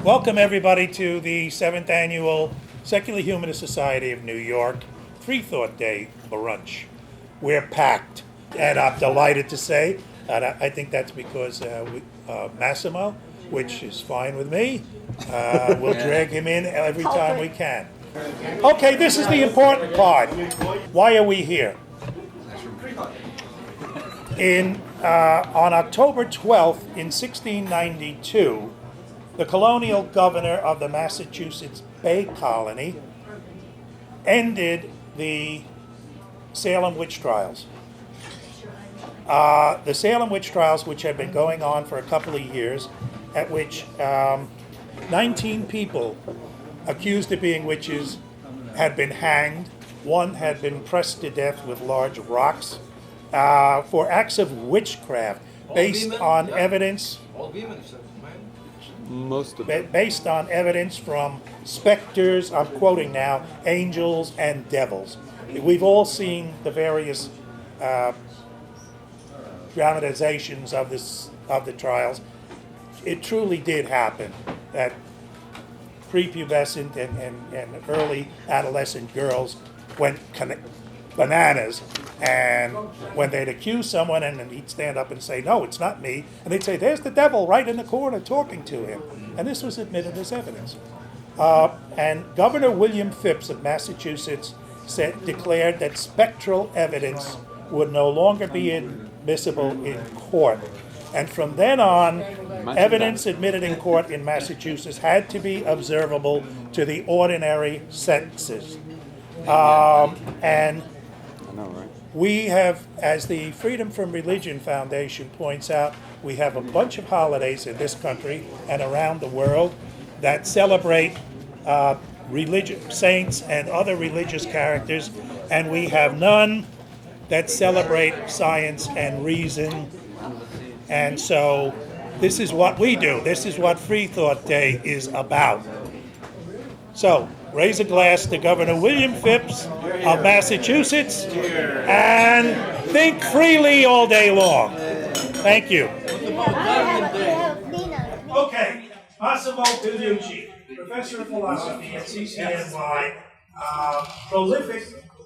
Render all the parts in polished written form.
Welcome everybody to the 7th Annual Secular Humanist Society of New York Freethought Day Brunch. We're packed, and I'm delighted to say, and I think that's because Massimo, which is fine with me, we'll drag him in every time we can. Okay, this is the important part. Why are we here? On October 12th in 1692, the colonial governor of the Massachusetts Bay Colony ended the Salem witch trials. The Salem witch trials, which had been going on for a couple of years, at which 19 people accused of being witches had been hanged. One had been pressed to death with large rocks for acts of witchcraft based on evidence. Based on evidence from specters, I'm quoting now, angels and devils. We've all seen the various dramatizations of the trials. It truly did happen that prepubescent and early adolescent girls went bananas, and when they'd accuse someone and he'd stand up and say, "No, it's not me," and they'd say, "There's the devil right in the corner talking to him," and this was admitted as evidence. And Governor William Phipps of Massachusetts declared that spectral evidence would no longer be admissible in court. And from then on, evidence admitted in court in Massachusetts had to be observable to the ordinary senses. And we have, as the Freedom from Religion Foundation points out, we have a bunch of holidays in this country and around the world that celebrate religious saints and other religious characters, and we have none that celebrate science and reason. And so this is what we do. This is what Freethought Day is about. So raise a glass to Governor William Phipps of Massachusetts and think freely all day long. Thank you. Okay, Massimo Pigliucci, professor of philosophy at CCNY, prolific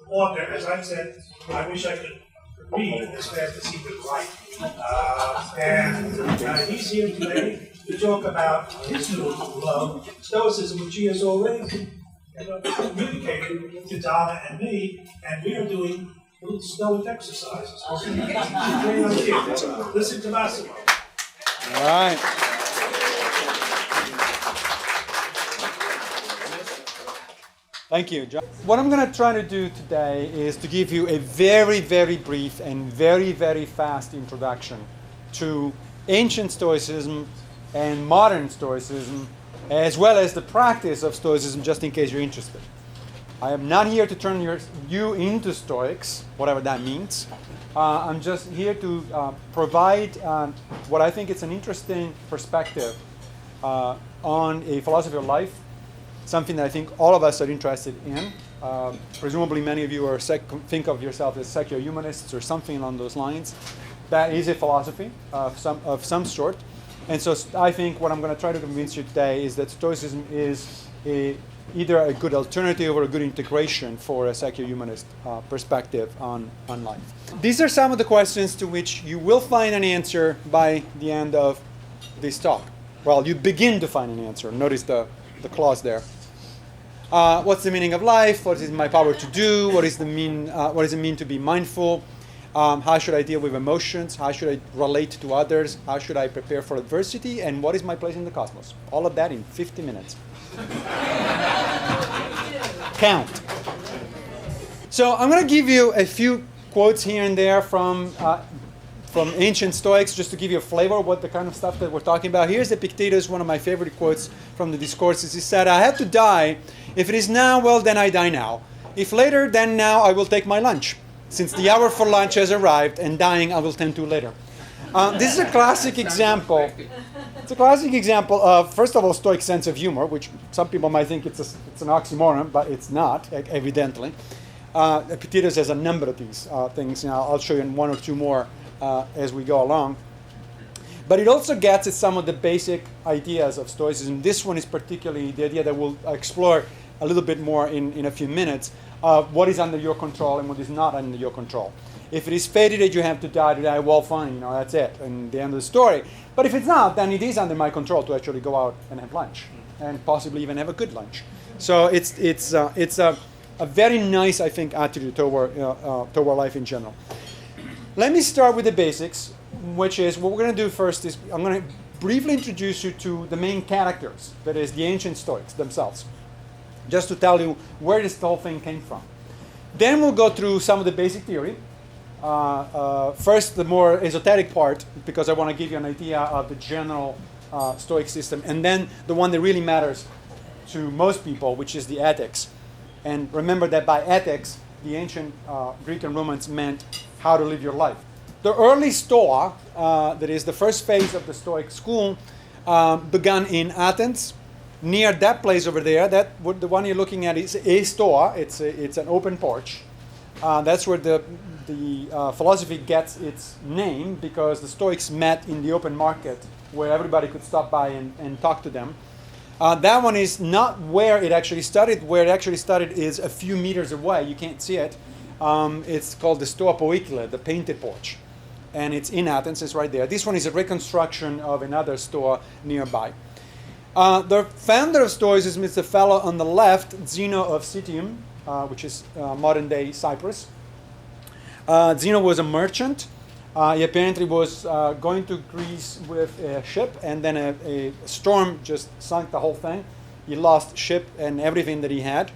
author. As I said, I wish I could read as fast as he could write. And he's here today to talk about his new love, Stoicism, which he has already communicated to Donna and me, and we are doing little Stoic exercises. Listen to Massimo. All right. Thank you, John. What I'm going to try to do today is to give you a very, very brief and very, very fast introduction to ancient Stoicism and modern Stoicism, as well as the practice of Stoicism, just in case you're interested. I am not here to turn you into Stoics, whatever that means. I'm just here to provide what I think is an interesting perspective on a philosophy of life, something that I think all of us are interested in. Presumably many of you are think of yourself as secular humanists or something along those lines. That is a philosophy of some sort. And so I think what I'm going to try to convince you today is that Stoicism is either a good alternative or a good integration for a secular humanist perspective on life. These are some of the questions to which you will find an answer by the end of this talk. Well, you begin to find an answer. Notice the clause there. What's the meaning of life? What is my power to do? What does it mean to be mindful? How should I deal with emotions? How should I relate to others? How should I prepare for adversity? And what is my place in the cosmos? All of that in 50 minutes. Count. So I'm going to give you a few quotes here and there from ancient Stoics, just to give you a flavor of what the kind of stuff that we're talking about. Here's Epictetus, one of my favorite quotes from the Discourses. He said, "I have to die. If it is now, well, then I die now. If later, then now I will take my lunch, since the hour for lunch has arrived, and dying I will tend to later." This is a classic example. It's a classic example of, first of all, Stoic sense of humor, which some people might think it's an oxymoron, but it's not, evidently. Epictetus has a number of these things. I'll show you one or two more as we go along. But it also gets at some of the basic ideas of Stoicism. This one is particularly the idea that we'll explore a little bit more in a few minutes, of what is under your control and what is not under your control. If it is fated that you have to die, well, fine, that's it, and the end of the story. But if it's not, then it is under my control to actually go out and have lunch, and possibly even have a good lunch. So it's a very nice, I think, attitude toward life in general. Let me start with the basics, which is what we're going to do first is I'm going to briefly introduce you to the main characters, that is the ancient Stoics themselves, just to tell you where this whole thing came from. Then we'll go through some of the basic theory. First, the more esoteric part, because I want to give you an idea of the general Stoic system, and then the one that really matters to most people, which is the ethics. And remember that by ethics, the ancient Greek and Romans meant how to live your life. The early Stoa, that is the first phase of the Stoic school, began in Athens. Near that place over there, the one you're looking at is a Stoa. It's an open porch. That's where the philosophy gets its name, because the Stoics met in the open market where everybody could stop by and talk to them. That one is not where it actually started. Where it actually started is a few meters away. You can't see it. It's called the Stoa Poikile, the painted porch. And it's in Athens. It's right there. This one is a reconstruction of another Stoa nearby. The founder of Stoicism is the fellow on the left, Zeno of Citium, which is modern-day Cyprus. Zeno was a merchant. He apparently was going to Greece with a ship, and then a storm just sunk the whole thing. He lost ship and everything that he had.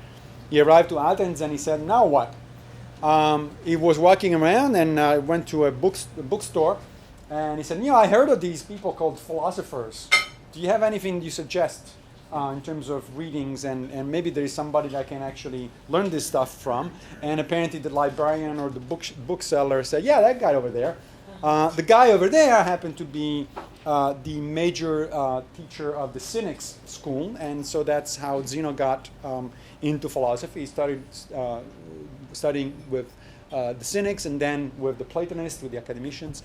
He arrived to Athens, and he said, now what? He was walking around and went to a bookstore, and he said, I heard of these people called philosophers. Do you have anything you suggest in terms of readings, and maybe there is somebody that I can actually learn this stuff from? And apparently the librarian or the bookseller said, yeah, that guy over there. The guy over there happened to be the major teacher of the Cynics school, and so that's how Zeno got into philosophy. He started studying with the Cynics, and then with the Platonists, with the academicians.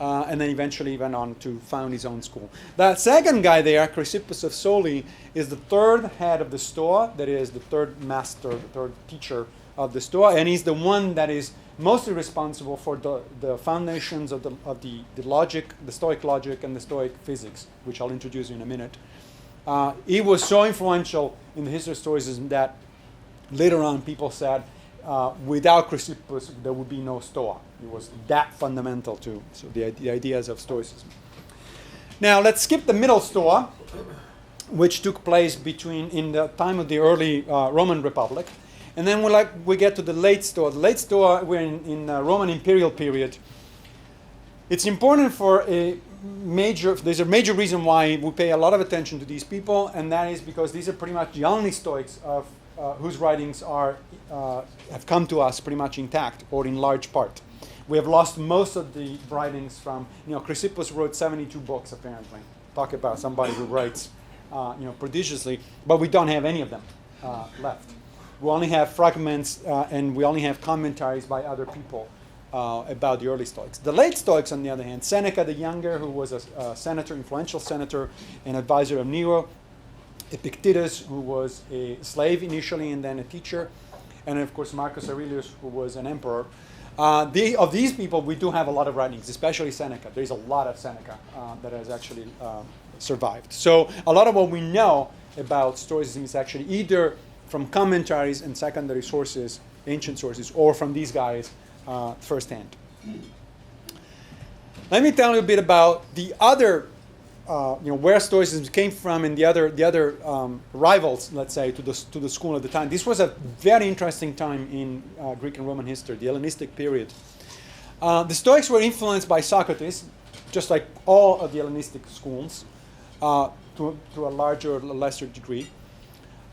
And then eventually went on to found his own school. That second guy there, Chrysippus of Soli, is the third head of the Stoa, that is the third master, the third teacher of the Stoa, and he's the one that is mostly responsible for the foundations of the logic, the Stoic logic, and the Stoic physics, which I'll introduce you in a minute. He was so influential in the history of Stoicism that later on people said, without Chrysippus, there would be no Stoa. It was that fundamental to the ideas of Stoicism. Now, let's skip the middle Stoa, which took place in the time of the early Roman Republic. And then we get to the late Stoa. The late Stoa, we're in the Roman imperial period. It's important for there's a major reason why we pay a lot of attention to these people, and that is because these are pretty much the only Stoics of whose writings have come to us pretty much intact, or in large part. We have lost most of the writings from, Chrysippus wrote 72 books apparently. Talk about somebody who writes, prodigiously, but we don't have any of them left. We only have fragments, and we only have commentaries by other people about the early Stoics. The late Stoics, on the other hand, Seneca the Younger, who was a senator, influential senator, and advisor of Nero, Epictetus, who was a slave initially and then a teacher, and of course Marcus Aurelius, who was an emperor. Of these people, we do have a lot of writings, especially Seneca. There's a lot of Seneca that has actually survived. So a lot of what we know about Stoicism is actually either from commentaries and secondary sources, ancient sources, or from these guys firsthand. Let me tell you a bit about the other where Stoicism came from, and the other rivals, let's say, to the school at the time. This was a very interesting time in Greek and Roman history, the Hellenistic period. The Stoics were influenced by Socrates, just like all of the Hellenistic schools, to a larger or lesser degree,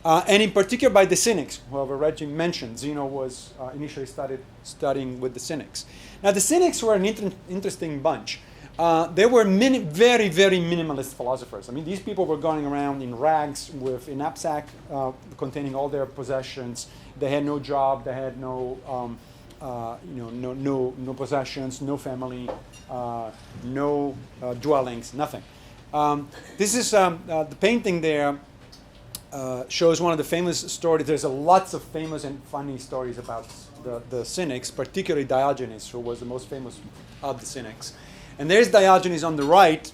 and in particular by the Cynics, who I've already mentioned. Zeno was initially studying with the Cynics. Now, the Cynics were an interesting bunch. They were very, very minimalist philosophers. I mean, these people were going around in rags with a knapsack containing all their possessions. They had no job. They had no no possessions, no family, no dwellings, nothing. This is the painting there. Shows one of the famous stories. There's lots of famous and funny stories about the Cynics, particularly Diogenes, who was the most famous of the Cynics. And there's Diogenes on the right,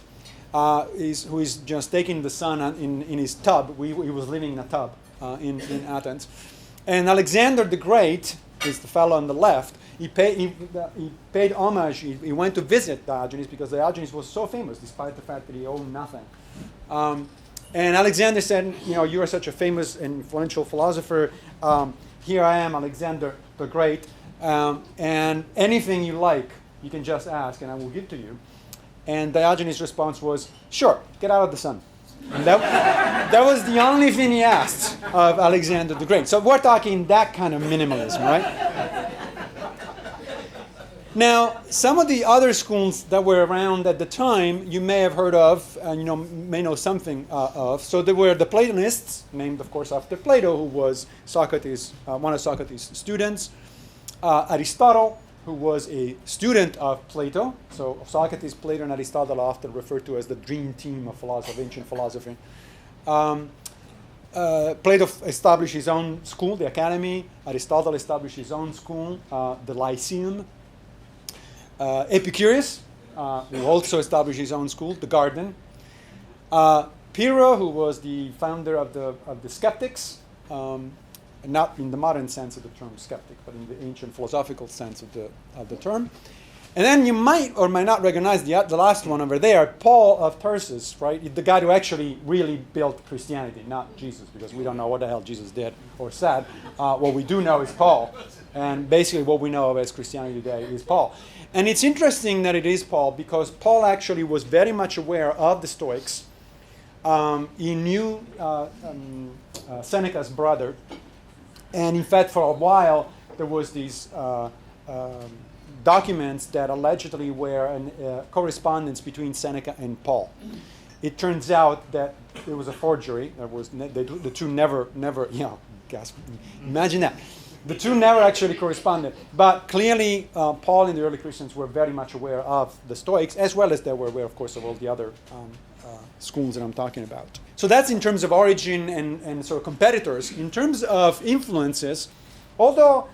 who is just taking the sun in his tub. He was living in a tub in Athens. And Alexander the Great is the fellow on the left. He paid homage. He went to visit Diogenes because Diogenes was so famous, despite the fact that he owned nothing. And Alexander said, you are such a famous and influential philosopher. Here I am, Alexander the Great. And anything you like, you can just ask, and I will give to you. And Diogenes' response was, sure, get out of the sun. And that was the only thing he asked of Alexander the Great. So we're talking that kind of minimalism, right? Now, some of the other schools that were around at the time, you may have heard of, and may know something of. So there were the Platonists, named, of course, after Plato, who was one of Socrates' students. Aristotle, who was a student of Plato. So Socrates, Plato, and Aristotle are often referred to as the dream team of ancient philosophy. Plato established his own school, the Academy. Aristotle established his own school, the Lyceum. Epicurus, who also established his own school, the Garden. Pyrrho, who was the founder of the Skeptics, not in the modern sense of the term skeptic, but in the ancient philosophical sense of the term. And then you might or might not recognize the last one over there, Paul of Tarsus, right? The guy who actually really built Christianity, not Jesus, because we don't know what the hell Jesus did or said. What we do know is Paul. And basically what we know of as Christianity today is Paul. And it's interesting that it is Paul, because Paul actually was very much aware of the Stoics. He knew Seneca's brother. And in fact, for a while, there was these documents that allegedly were a correspondence between Seneca and Paul. It turns out that it was a forgery. The two never, gasp. Imagine that. The two never actually corresponded. But clearly, Paul and the early Christians were very much aware of the Stoics, as well as they were aware, of course, of all the other schools that I'm talking about. So that's in terms of origin and sort of competitors. In terms of influences, although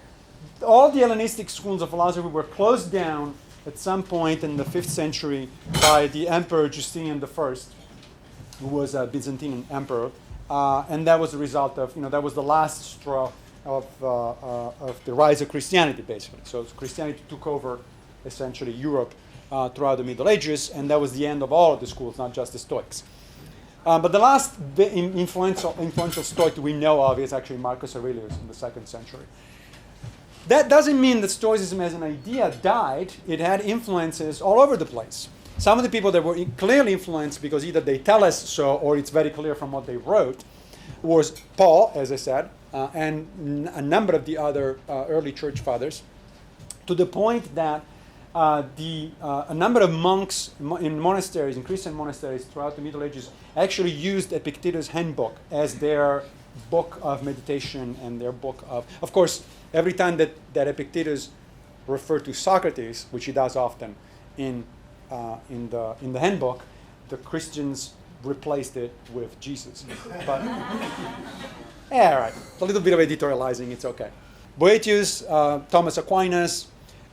all the Hellenistic schools of philosophy were closed down at some point in the 5th century by the Emperor Justinian I, who was a Byzantine emperor, and that was the result of, that was the last straw of the rise of Christianity, basically. So Christianity took over, essentially, Europe throughout the Middle Ages, and that was the end of all of the schools, not just the Stoics. But the last influential Stoic we know of is actually Marcus Aurelius in the 2nd century. That doesn't mean that Stoicism as an idea died. It had influences all over the place. Some of the people that were clearly influenced, because either they tell us so or it's very clear from what they wrote, was Paul, as I said, and a number of the other early church fathers, to the point that a number of monks in monasteries, in Christian monasteries throughout the Middle Ages, actually used Epictetus' handbook as their book of meditation and their book of course, every time that Epictetus referred to Socrates, which he does often in the handbook, the Christians replaced it with Jesus. But yeah, all right, a little bit of editorializing, it's okay. Boetius, Thomas Aquinas,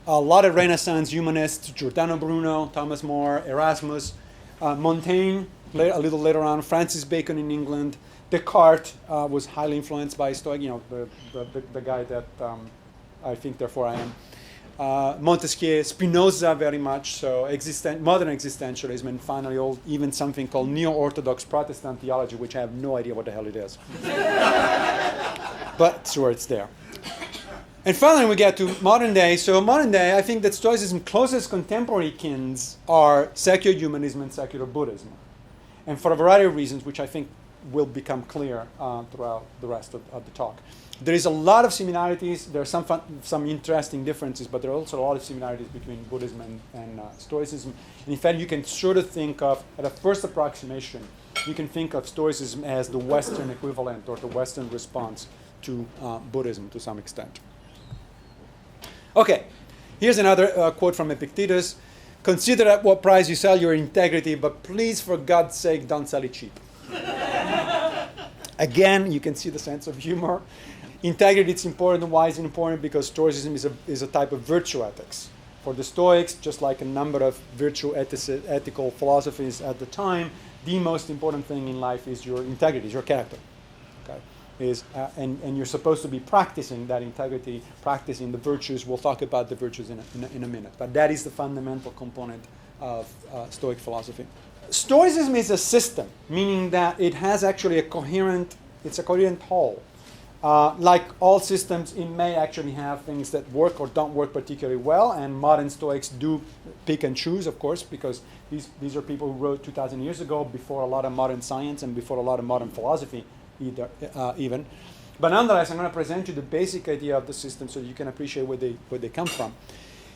a lot of Renaissance humanists, Giordano Bruno, Thomas More, Erasmus, Montaigne, a little later on, Francis Bacon in England. Descartes was highly influenced by Stoic, the guy that I think, therefore, I am. Montesquieu, Spinoza very much, so modern existentialism, and finally even something called neo-orthodox Protestant theology, which I have no idea what the hell it is. But sure, it's there. And finally, we get to modern day. So modern day, I think that Stoicism's closest contemporary kins are secular humanism and secular Buddhism. And for a variety of reasons, which I think will become clear throughout the rest of the talk. There is a lot of similarities. There are some interesting differences, but there are also a lot of similarities between Buddhism and Stoicism. And in fact, you can sort of think of, at a first approximation, you can think of Stoicism as the Western equivalent or the Western response to Buddhism to some extent. Okay, here's another quote from Epictetus. Consider at what price you sell your integrity, but please, for God's sake, don't sell it cheap. Again, you can see the sense of humor. Integrity is important. Why is it important? Because Stoicism is a type of virtue ethics. For the Stoics, just like a number of virtue ethical philosophies at the time, the most important thing in life is your integrity, is your character. Okay? And you're supposed to be practicing that integrity, practicing the virtues. We'll talk about the virtues in a minute. But that is the fundamental component of Stoic philosophy. Stoicism is a system, meaning that it has actually it's a coherent whole. Like all systems, it may actually have things that work or don't work particularly well, and modern Stoics do pick and choose, of course, because these are people who wrote 2,000 years ago, before a lot of modern science and before a lot of modern philosophy even. But nonetheless, I'm going to present you the basic idea of the system so you can appreciate where they come from.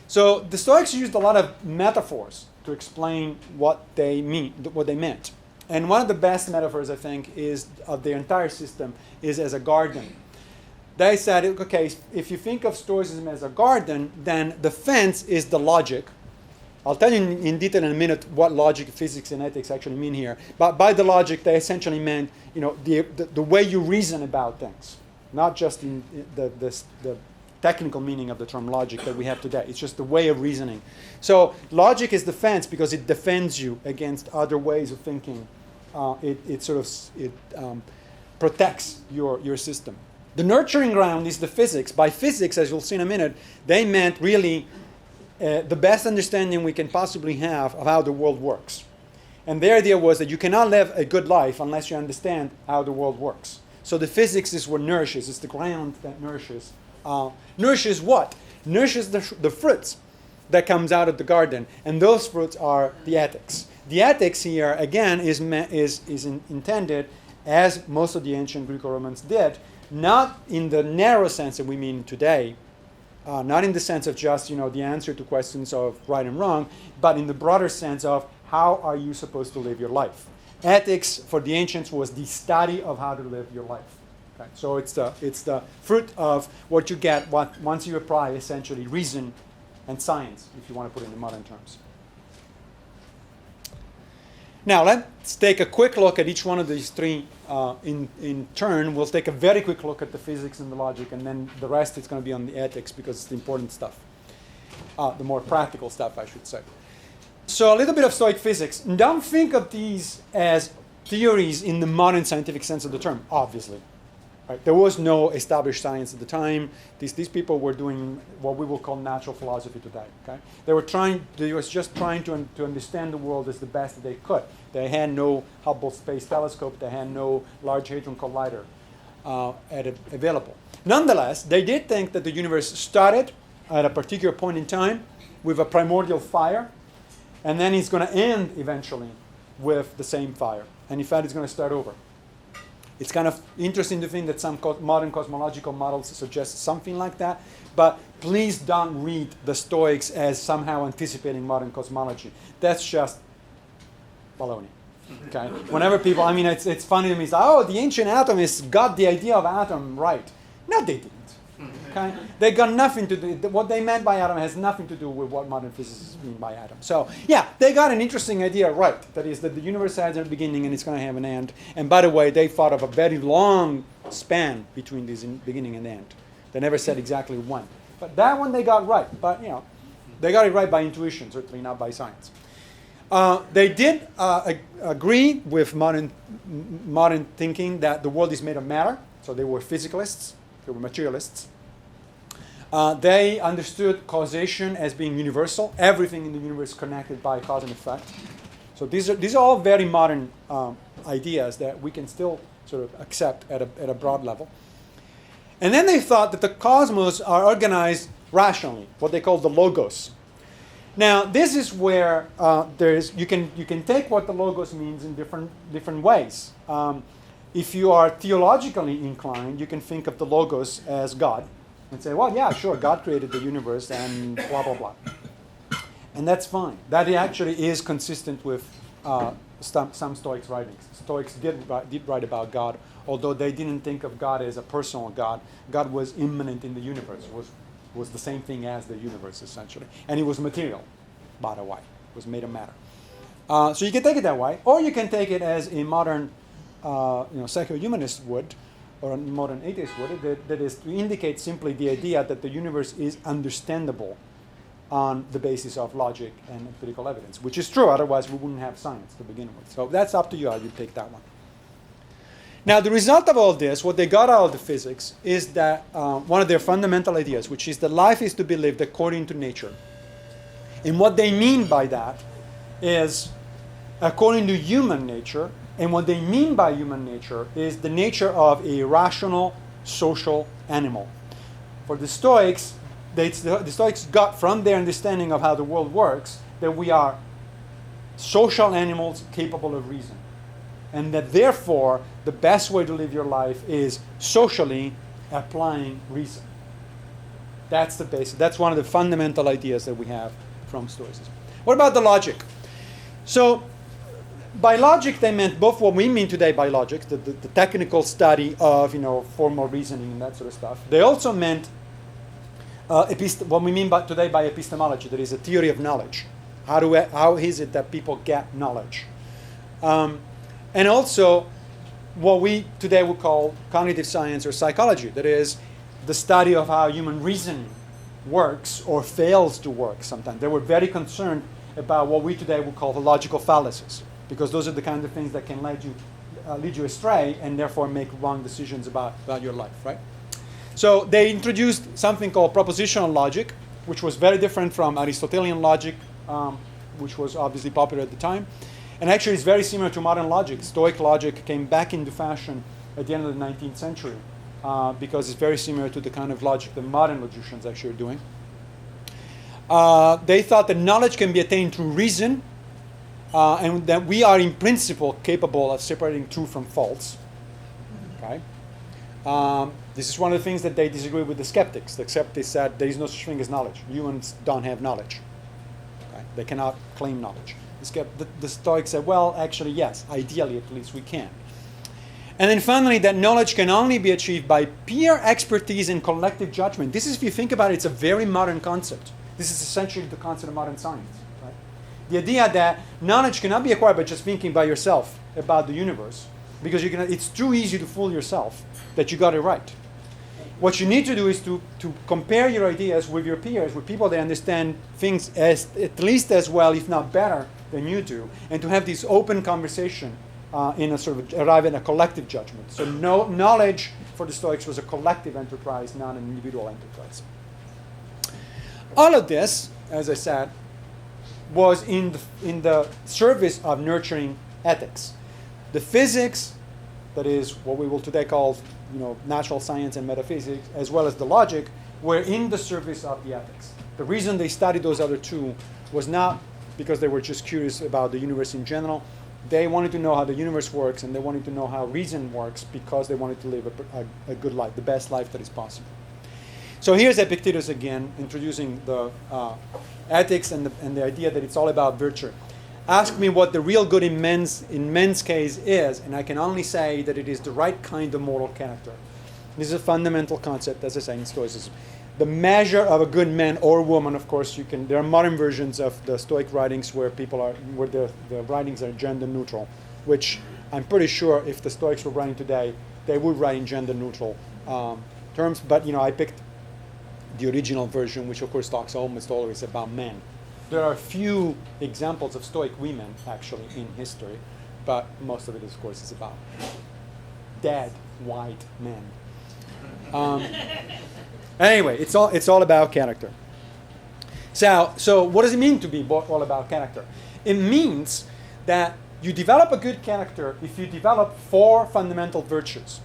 So the Stoics used a lot of metaphors to explain what they meant. And one of the best metaphors, I think, is of the entire system is as a garden. They said, okay, if you think of Stoicism as a garden, then the fence is the logic. I'll tell you in detail in a minute what logic, physics, and ethics actually mean here. But by the logic, they essentially meant, the way you reason about things, not just in the technical meaning of the term logic that we have today. It's just the way of reasoning. So logic is the fence because it defends you against other ways of thinking. It protects your system. The nurturing ground is the physics. By physics, as you'll see in a minute, they meant really the best understanding we can possibly have of how the world works. And their idea was that you cannot live a good life unless you understand how the world works. So the physics is what nourishes. It's the ground that nourishes. Nourishes what? Nourishes the fruits that comes out of the garden. And those fruits are the ethics. The ethics here, again, is intended, as most of the ancient Greco-Romans did, not in the narrow sense that we mean today, not in the sense of just the answer to questions of right and wrong, but in the broader sense of how are you supposed to live your life. Ethics for the ancients was the study of how to live your life. Okay? So it's the fruit of what you get once you apply essentially reason and science, if you want to put it in modern terms. Now let's take a quick look at each one of these three in turn. We'll take a very quick look at the physics and the logic, and then the rest is going to be on the ethics because it's the important stuff, the more practical stuff, I should say. So a little bit of Stoic physics. Don't think of these as theories in the modern scientific sense of the term, obviously. Right? There was no established science at the time. These people were doing what we will call natural philosophy today. Okay? They were just trying to understand the world as the best that they could. They had no Hubble Space Telescope. They had no Large Hadron Collider available. Nonetheless, they did think that the universe started at a particular point in time with a primordial fire, and then it's going to end eventually with the same fire. And in fact, it's going to start over. It's kind of interesting to think that some modern cosmological models suggest something like that, but please don't read the Stoics as somehow anticipating modern cosmology. That's just baloney. Okay? Whenever people, it's funny to me, it's like, the ancient atomists got the idea of atom right. No, they didn't. Okay? They got nothing to do. What they meant by atom has nothing to do with what modern physicists mean by atom. So, yeah, they got an interesting idea right. That is that the universe has a beginning and it's going to have an end. And by the way, they thought of a very long span between this beginning and end. They never said exactly when. But that one they got right. But, they got it right by intuition, certainly not by science. They did agree with modern thinking that the world is made of matter. So they were physicalists. They were materialists. They understood causation as being universal. Everything in the universe is connected by cause and effect. So these are all very modern ideas that we can still sort of accept at a broad level. And then they thought that the cosmos are organized rationally, what they call the logos. Now this is where you can take what the logos means in different ways. If you are theologically inclined, you can think of the logos as God and say, well, yeah, sure, God created the universe and blah, blah, blah. And that's fine. That actually is consistent with some Stoics writings. Stoics did write about God, although they didn't think of God as a personal God. God was immanent in the universe, was was the same thing as the universe, essentially. And it was material, by the way. It was made of matter. So you can take it that way, or you can take it as a modern secular humanist would, or a modern atheist would, that is to indicate simply the idea that the universe is understandable on the basis of logic and empirical evidence, which is true, otherwise we wouldn't have science to begin with. So that's up to you how you take that one. Now, the result of all this, what they got out of the physics, is that one of their fundamental ideas, which is that life is to be lived according to nature. And what they mean by that is according to human nature, and what they mean by human nature is the nature of a rational, social animal. For the Stoics, the Stoics got from their understanding of how the world works that we are social animals capable of reason. And that therefore, the best way to live your life is socially applying reason. That's the basis. That's one of the fundamental ideas that we have from Stoicism. What about the logic? So, by logic, they meant both what we mean today by logic, the technical study of formal reasoning and that sort of stuff. They also meant what we mean today by epistemology, that is a theory of knowledge. How is it that people get knowledge? And also what we today would call cognitive science or psychology, that is the study of how human reasoning works or fails to work sometimes. They were very concerned about what we today would call the logical fallacies, because those are the kind of things that can lead you astray and therefore make wrong decisions about your life, right? So they introduced something called propositional logic, which was very different from Aristotelian logic, which was obviously popular at the time. And actually it's very similar to modern logic. Stoic logic came back into fashion at the end of the 19th century because it's very similar to the kind of logic that modern logicians actually are doing. They thought that knowledge can be attained through reason, and that we are in principle capable of separating true from false. Okay? This is one of the things that they disagree with the skeptics. The skeptics said there is no such thing as knowledge. Humans don't have knowledge. Okay? They cannot claim knowledge. The Stoics said, well, actually, yes, ideally at least we can. And then finally, that knowledge can only be achieved by peer expertise and collective judgment. This is, if you think about it, it's a very modern concept. This is essentially the concept of modern science. Right? The idea that knowledge cannot be acquired by just thinking by yourself about the universe, because it's too easy to fool yourself that you got it right. What you need to do is to compare your ideas with your peers, with people that understand things at least as well, if not better, than you do, and to have this open conversation in a sort of arrive at a collective judgment. So knowledge for the Stoics was a collective enterprise, not an individual enterprise. All of this, as I said, was in the service of nurturing ethics. The physics, that is what we will today call natural science and metaphysics, as well as the logic, were in the service of the ethics. The reason they studied those other two was not because they were just curious about the universe in general. They wanted to know how the universe works, and they wanted to know how reason works because they wanted to live a good life, the best life that is possible. So here's Epictetus again, introducing the ethics and the idea that it's all about virtue. Ask me what the real good in men's case is, and I can only say that it is the right kind of moral character. This is a fundamental concept, as I say, in Stoicism. The measure of a good man or woman, of course, there are modern versions of the Stoic writings where the writings are gender neutral, which I'm pretty sure if the Stoics were writing today, they would write in gender neutral terms. But I picked the original version, which of course talks almost always about men. There are a few examples of Stoic women actually in history, but most of it, of course, is about dead white men. Anyway, it's all about character. So what does it mean to be all about character? It means that you develop a good character if you develop 4 fundamental virtues.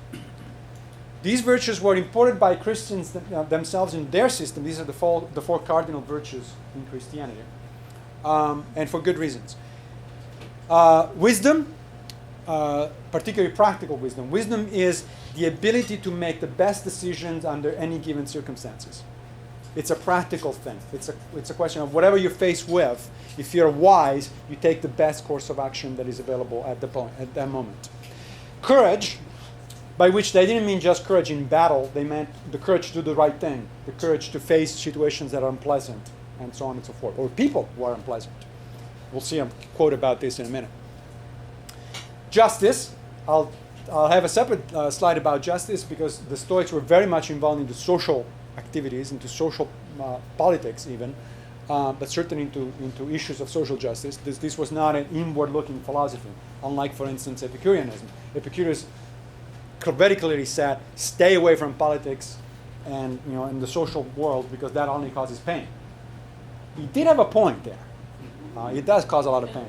These virtues were imported by Christians themselves in their system. These are the 4 cardinal virtues in Christianity, and for good reasons. Wisdom, particularly practical wisdom. Wisdom is the ability to make the best decisions under any given circumstances. It's a practical thing. It's a question of whatever you're faced with. If you're wise, you take the best course of action that is available at that moment. Courage by which they didn't mean just courage in battle, they meant the courage to do the right thing, the courage to face situations that are unpleasant, and so on and so forth, or people who are unpleasant. We'll see a quote about this in a minute. Justice, I'll have a separate slide about justice because the Stoics were very much involved into social activities, into social politics even, but certainly into issues of social justice. This was not an inward-looking philosophy, unlike, for instance, Epicureanism. Epicurus very clearly said, stay away from politics and in the social world because that only causes pain. He did have a point there. It does cause a lot of pain,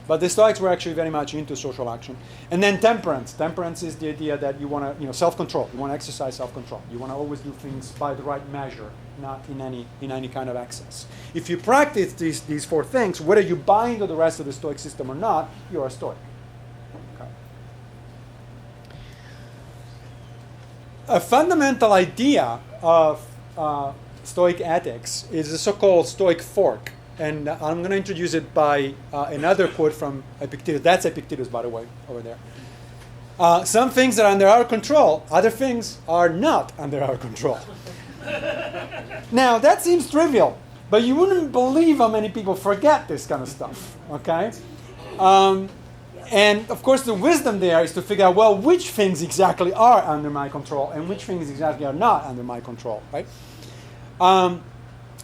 but the Stoics were actually very much into social action. And then temperance. Temperance is the idea that you want to, self-control. You want to exercise self-control. You want to always do things by the right measure, not in any kind of excess. If you practice these four things, whether you buy into the rest of the Stoic system or not, you're a Stoic. Okay. A fundamental idea of Stoic ethics is the so-called Stoic fork. And I'm going to introduce it by another quote from Epictetus. That's Epictetus, by the way, over there. Some things are under our control. Other things are not under our control. Now, that seems trivial, but you wouldn't believe how many people forget this kind of stuff, okay? And, of course, the wisdom there is to figure out, well, which things exactly are under my control and which things exactly are not under my control, right?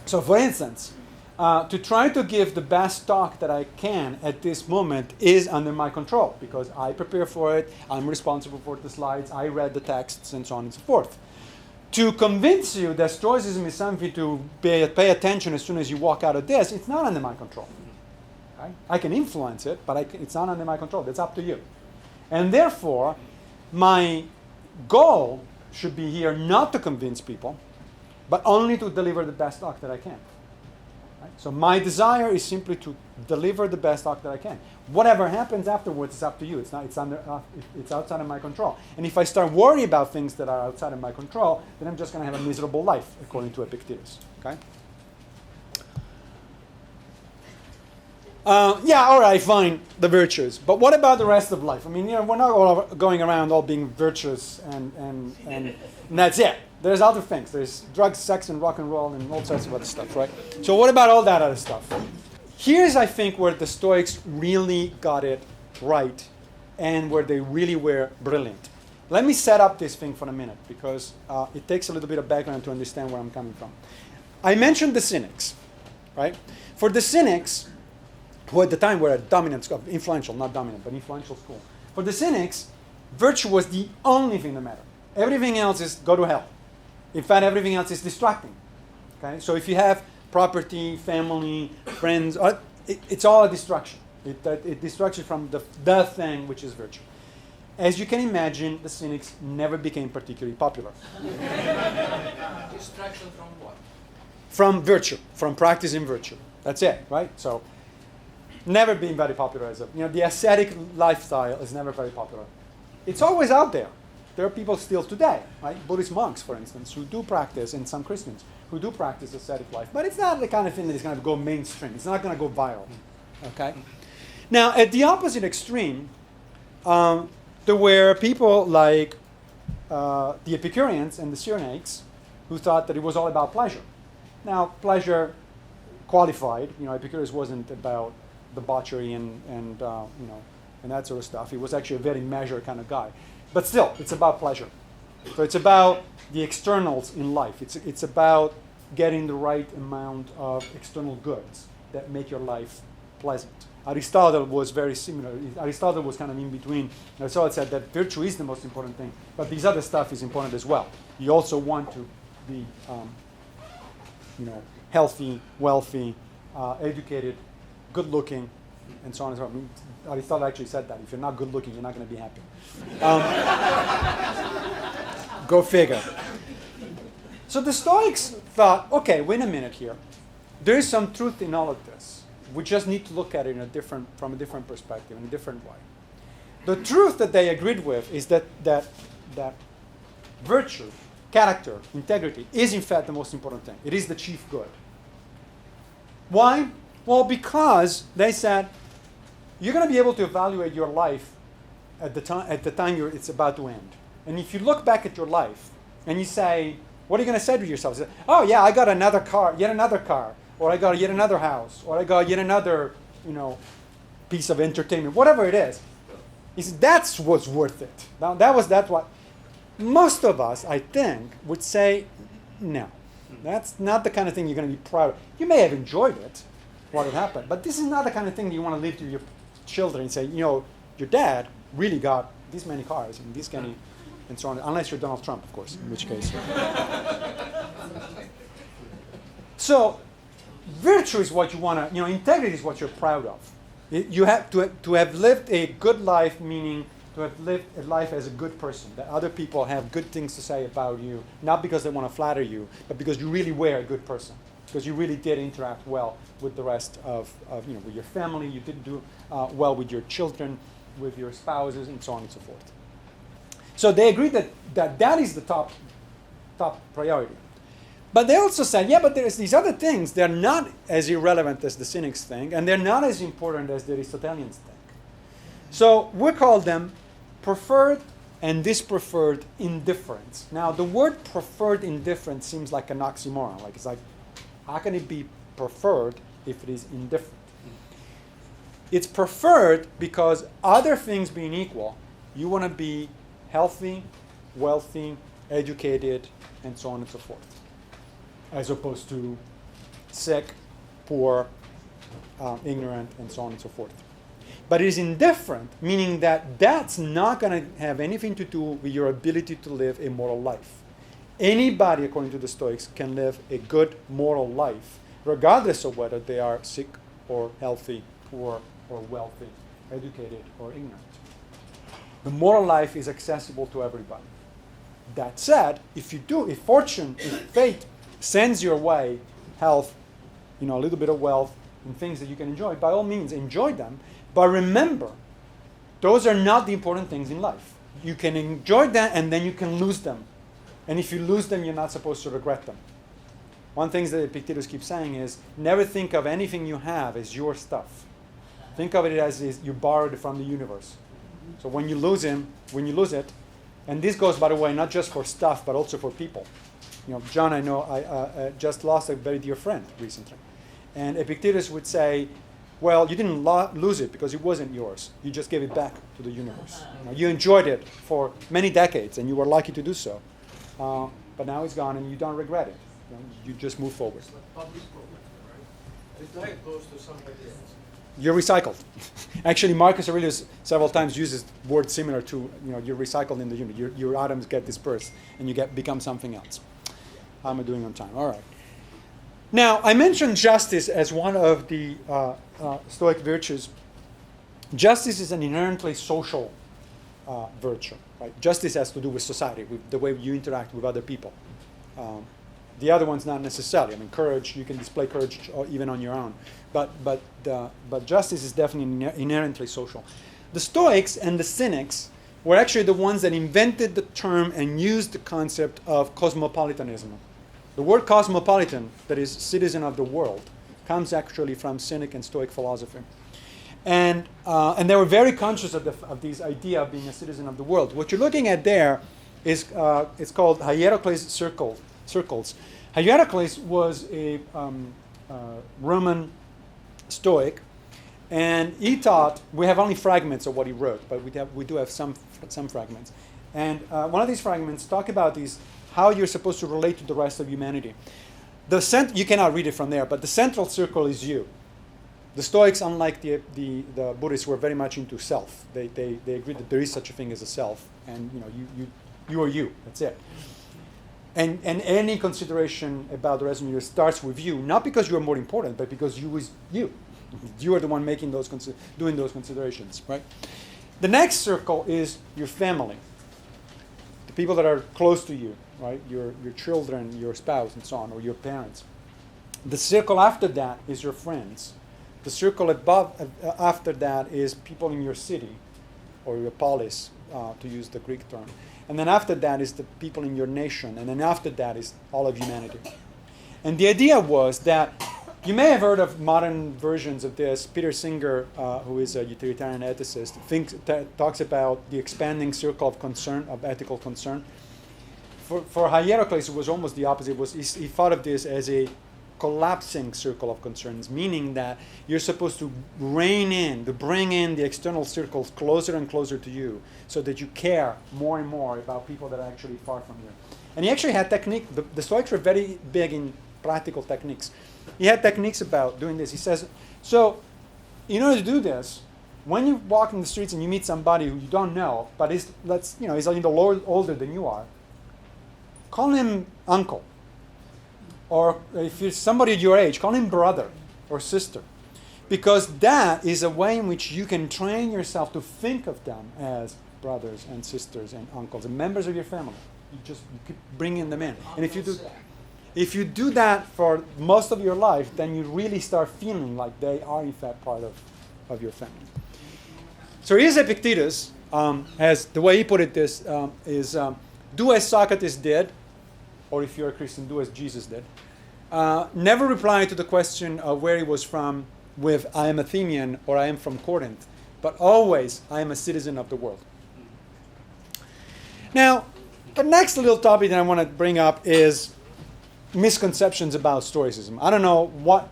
So, for instance, to try to give the best talk that I can at this moment is under my control because I prepare for it, I'm responsible for the slides, I read the texts, and so on and so forth. To convince you that Stoicism is something to pay attention as soon as you walk out of this, it's not under my control. Okay? I can influence it, but it's not under my control. That's up to you. And therefore, my goal should be here not to convince people, but only to deliver the best talk that I can. Right? So my desire is simply to deliver the best talk that I can. Whatever happens afterwards is up to you. It's outside of my control. And if I start worrying about things that are outside of my control, then I'm just going to have a miserable life, according to Epictetus. Okay? All right, fine, the virtues. But what about the rest of life? I mean, we're not all going around all being virtuous and that's it. There's other things. There's drugs, sex, and rock and roll, and all sorts of other stuff, right? So what about all that other stuff? Here's, I think, where the Stoics really got it right and where they really were brilliant. Let me set up this thing for a minute because it takes a little bit of background to understand where I'm coming from. I mentioned the Cynics, right? For the Cynics, who at the time were a dominant school, influential, not dominant, but influential school. For the Cynics, virtue was the only thing that mattered. Everything else is go to hell. In fact, everything else is distracting. Okay? So if you have property, family, friends, it's all a distraction. It distracts you from the thing, which is virtue. As you can imagine, the Cynics never became particularly popular. Distraction from what? From virtue, from practicing virtue. That's it, right? So, never been very popular as the ascetic lifestyle is never very popular. It's always out there. There are people still today, right? Buddhist monks, for instance, who do practice, and some Christians who do practice ascetic life. But it's not the kind of thing that is going to go mainstream. It's not going to go viral. Okay? Now, at the opposite extreme, there were people like the Epicureans and the Cyrenaics who thought that it was all about pleasure. Now, pleasure qualified. Epicurus wasn't about debauchery and that sort of stuff. He was actually a very measured kind of guy. But still, it's about pleasure. So it's about the externals in life. It's about getting the right amount of external goods that make your life pleasant. Aristotle was very similar. Aristotle was kind of in between. Aristotle said that virtue is the most important thing, but this other stuff is important as well. You also want to be, healthy, wealthy, educated, good-looking, and so on and so on. Aristotle actually said that. If you're not good-looking, you're not going to be happy. Go figure. So the Stoics thought, okay, wait a minute here. There is some truth in all of this. We just need to look at it from a different perspective, in a different way. The truth that they agreed with is that virtue, character, integrity is in fact the most important thing. It is the chief good. Why? Well, because they said you're going to be able to evaluate your life at the time it's about to end. And if you look back at your life and you say, what are you going to say to yourself? Say, oh yeah, I got another car, or I got yet another house, or I got yet another, piece of entertainment, whatever it is. That's what's worth it. Now that's what most of us, I think, would say, no, that's not the kind of thing you're going to be proud of. You may have enjoyed it, what had happened, but this is not the kind of thing you want to leave to your children and say, your dad really got this many cars and this many, and so on, unless you're Donald Trump, of course, in which case. So, virtue is what you want to, integrity is what you're proud of. You have to have lived a good life, meaning to have lived a life as a good person, that other people have good things to say about you, not because they want to flatter you, but because you really were a good person, because you really did interact well with the rest of with your family, you did do well with your children, with your spouses, and so on and so forth. So they agreed that is the top priority. But they also said, but there's these other things. They're not as irrelevant as the cynics think, and they're not as important as the Aristotelians think. So we call them preferred and dispreferred indifference. Now, the word preferred indifference seems like an oxymoron. It's like, how can it be preferred if it is indifferent? It's preferred because other things being equal, you want to be healthy, wealthy, educated, and so on and so forth, as opposed to sick, poor, ignorant, and so on and so forth. But it is indifferent, meaning that that's not going to have anything to do with your ability to live a moral life. Anybody, according to the Stoics, can live a good moral life, regardless of whether they are sick or healthy, poor or wealthy, educated or ignorant. The moral life is accessible to everybody. That said, if fortune, if fate sends your way health, a little bit of wealth and things that you can enjoy, by all means enjoy them. But remember, those are not the important things in life. You can enjoy them and then you can lose them. And if you lose them, you're not supposed to regret them. One thing that Epictetus keeps saying is, never think of anything you have as your stuff. Think of it as you borrowed it from the universe. So when you lose it, and this goes, by the way, not just for stuff, but also for people. John, I know, I just lost a very dear friend recently. And Epictetus would say, well, you didn't lose it because it wasn't yours. You just gave it back to the universe. You enjoyed it for many decades, and you were lucky to do so. But now it's gone, and you don't regret it. You just move forward. It's like public property, right? It then goes to somebody else. You're recycled. Actually, Marcus Aurelius several times uses words similar to, you're recycled in the unit. Your atoms get dispersed, and you become something else. How am I doing on time? All right. Now, I mentioned justice as one of the Stoic virtues. Justice is an inherently social virtue. Right? Justice has to do with society, with the way you interact with other people. The other one's not necessarily. Courage, you can display courage even on your own. But justice is definitely inherently social. The Stoics and the Cynics were actually the ones that invented the term and used the concept of cosmopolitanism. The word cosmopolitan, that is citizen of the world, comes actually from Cynic and Stoic philosophy. And they were very conscious of this idea of being a citizen of the world. What you're looking at there is it's called Hierocles circles. Hierocles was a Roman Stoic, and he taught. We have only fragments of what he wrote, but we do have some fragments. And one of these fragments talk about how you're supposed to relate to the rest of humanity. You cannot read it from there, but the central circle is you. The Stoics, unlike the Buddhists, were very much into self. They agreed that there is such a thing as a self, and you are you. That's it. And any consideration about the rest of you starts with you, not because you are more important, but because you is you. You are the one making doing those considerations, right? The next circle is your family, the people that are close to you, right? Your children, your spouse, and so on, or your parents. The circle after that is your friends. The circle after that is people in your city, or your polis, to use the Greek term. And then after that is the people in your nation. And then after that is all of humanity. And the idea was that You may have heard of modern versions of this. Peter Singer, who is a utilitarian ethicist, talks about the expanding circle of concern, of ethical concern. For Hierocles, it was almost the opposite. He thought of this as a collapsing circle of concerns, meaning that you're supposed to rein in, to bring in the external circles closer and closer to you so that you care more and more about people that are actually far from you. And he actually had technique. The Stoics were very big in practical techniques. He had techniques about doing this. He says, so in order to do this, when you walk in the streets and you meet somebody who you don't know, but he's a little older than you are, call him uncle. Or if you're somebody your age, call him brother or sister. Because that is a way in which you can train yourself to think of them as brothers and sisters and uncles and members of your family. You keep bringing them in. And if you do that for most of your life, then you really start feeling like they are in fact part of your family. So here's Epictetus, as the way he put it is do as Socrates did, or if you're a Christian, do as Jesus did. Never reply to the question of where he was from with I am Athenian or I am from Corinth, but always I am a citizen of the world. Now, the next little topic that I want to bring up is misconceptions about Stoicism. I don't know what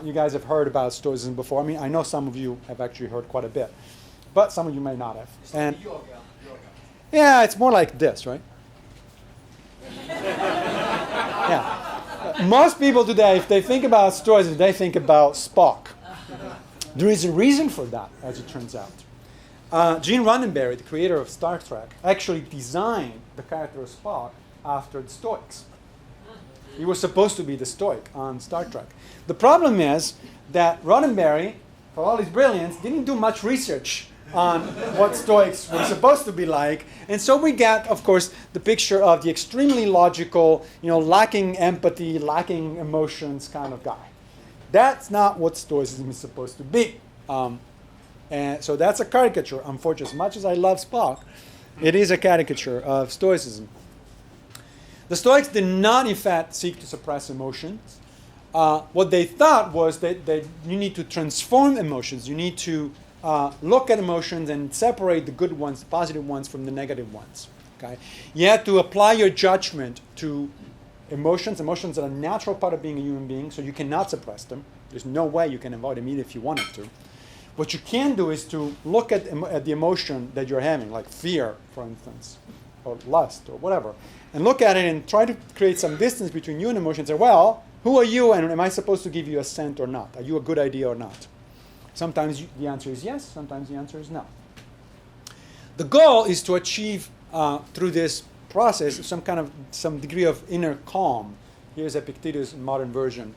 you guys have heard about Stoicism before. I mean, I know some of you have actually heard quite a bit, but some of you may not have. And yeah, it's more like this, right? Yeah. Most people today, if they think about Stoicism, they think about Spock. There is a reason for that, as it turns out. Gene Roddenberry, the creator of Star Trek, actually designed the character of Spock after the Stoics. He was supposed to be the Stoic on Star Trek. The problem is that Roddenberry, for all his brilliance, didn't do much research on what Stoics were supposed to be like. And so we get, of course, the picture of the extremely logical, lacking empathy, lacking emotions kind of guy. That's not what Stoicism is supposed to be. And so that's a caricature, unfortunately. As much as I love Spock, it is a caricature of Stoicism. The Stoics did not, in fact, seek to suppress emotions. What they thought was that you need to transform emotions. You need to look at emotions and separate the good ones, the positive ones, from the negative ones. Okay? You have to apply your judgment to emotions. Emotions are a natural part of being a human being, so you cannot suppress them. There's no way you can avoid them even if you wanted to. What you can do is to look at the emotion that you're having, like fear, for instance, or lust, or whatever, and look at it and try to create some distance between you and emotions. Say, well, who are you, and am I supposed to give you assent or not? Are you a good idea or not? Sometimes the answer is yes, sometimes the answer is no. The goal is to achieve, through this process, some degree of inner calm. Here's Epictetus' modern version.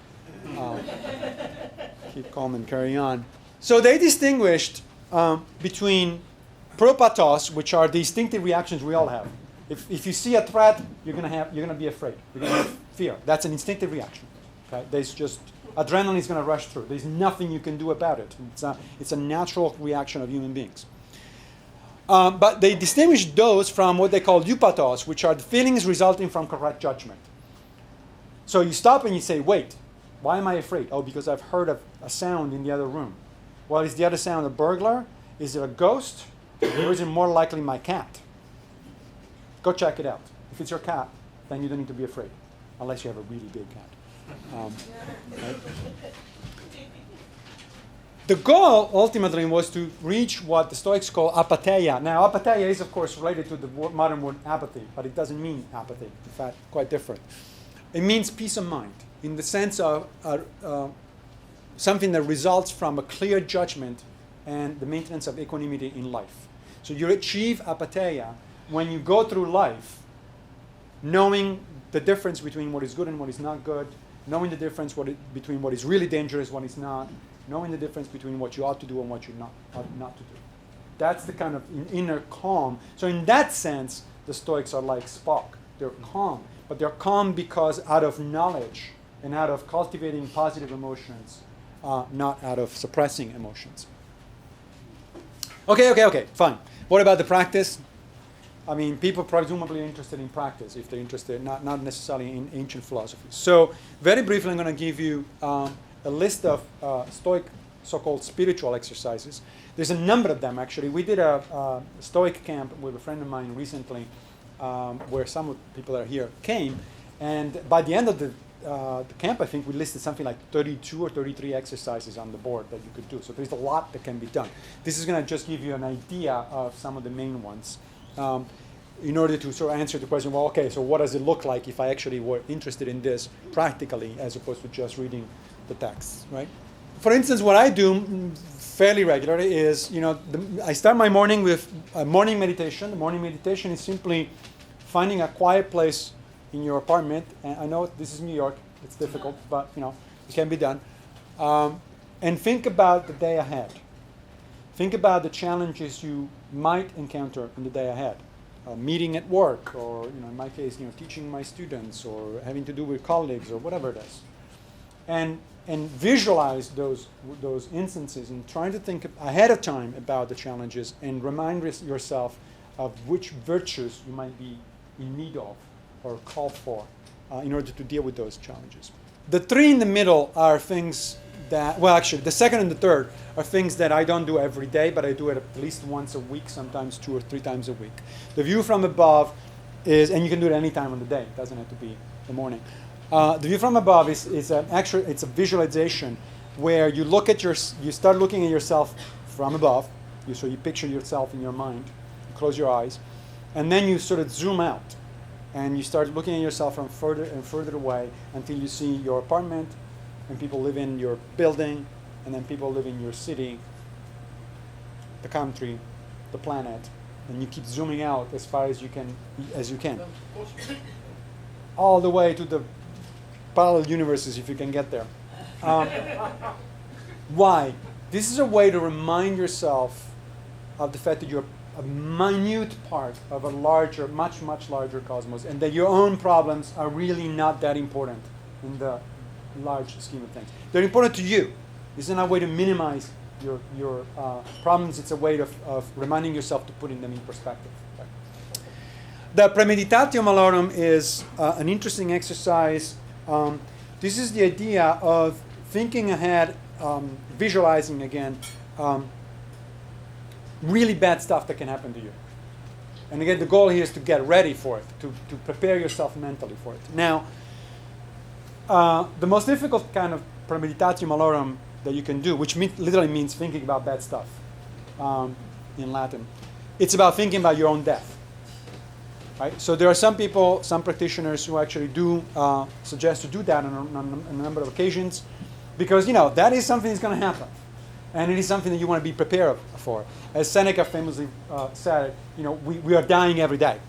Keep calm and carry on. So they distinguished between propatos, which are the instinctive reactions we all have. If you see a threat, you're gonna be afraid. You're gonna have fear. That's an instinctive reaction. Okay? There's just adrenaline is going to rush through. There's nothing you can do about it. It's a natural reaction of human beings. But they distinguish those from what they call eupatos, which are the feelings resulting from correct judgment. So you stop and you say, wait, why am I afraid? Oh, because I've heard a sound in the other room. Well, is the other sound a burglar? Is it a ghost? Or is it more likely my cat? Go check it out. If it's your cat, then you don't need to be afraid, unless you have a really big cat. Right? The goal ultimately was to reach what the Stoics call apatheia. Now, apatheia is, of course, related to the modern word apathy, but it doesn't mean apathy. In fact, quite different. It means peace of mind, in the sense of something that results from a clear judgment and the maintenance of equanimity in life. So you achieve apatheia when you go through life knowing the difference between what is good and what is not good, knowing the difference between what is really dangerous and what is not, knowing the difference between what you ought to do and what you ought not to do. That's the kind of inner calm. So in that sense, the Stoics are like Spock. They're calm, but they're calm because out of knowledge and out of cultivating positive emotions, not out of suppressing emotions. Okay, fine. What about the practice? I mean, people presumably interested in practice if they're interested, not necessarily in ancient philosophy. So very briefly, I'm going to give you a list of Stoic so-called spiritual exercises. There's a number of them, actually. We did a Stoic camp with a friend of mine recently where some of the people that are here came. And by the end of the camp, I think we listed something like 32 or 33 exercises on the board that you could do. So there's a lot that can be done. This is going to just give you an idea of some of the main ones. In order to sort of answer the question, well, okay, so what does it look like if I actually were interested in this practically as opposed to just reading the texts, right? For instance, what I do fairly regularly is, I start my morning with a morning meditation. The morning meditation is simply finding a quiet place in your apartment. And I know this is New York, it's difficult, but it can be done. And think about the day ahead. Think about the challenges you might encounter in the day ahead. A meeting at work, or in my case, teaching my students, or having to do with colleagues, or whatever it is. And visualize those instances and trying to think ahead of time about the challenges and remind yourself of which virtues you might be in need of or called for in order to deal with those challenges. The three in the middle are things that, well, actually, the second and the third are things that I don't do every day, but I do it at least once a week, sometimes 2 or 3 times a week. The view from above is, and you can do it any time of the day, it doesn't have to be the morning. The view from above is actually, it's a visualization where you start looking at yourself from above. So you picture yourself in your mind, you close your eyes, and then you sort of zoom out. And you start looking at yourself from further and further away until you see your apartment, and people live in your building, and then people live in your city, the country, the planet, and you keep zooming out as far as you can, all the way to the parallel universes if you can get there. Why? This is a way to remind yourself of the fact that you're a minute part of a larger, much, much larger cosmos, and that your own problems are really not that important in the large scheme of things. They're important to you. This is not a way to minimize your problems. It's a way of reminding yourself to putting them in perspective. Right? The premeditatio malorum is an interesting exercise. This is the idea of thinking ahead, visualizing again, really bad stuff that can happen to you. And again, the goal here is to get ready for it, to prepare yourself mentally for it. Now, the most difficult kind of premeditatio malorum that you can do, which literally means thinking about bad stuff in Latin, it's about thinking about your own death. Right? So there are some people, some practitioners who actually do suggest to do that on a number of occasions, because that is something that's going to happen, and it is something that you want to be prepared for. As Seneca famously said, we are dying every day.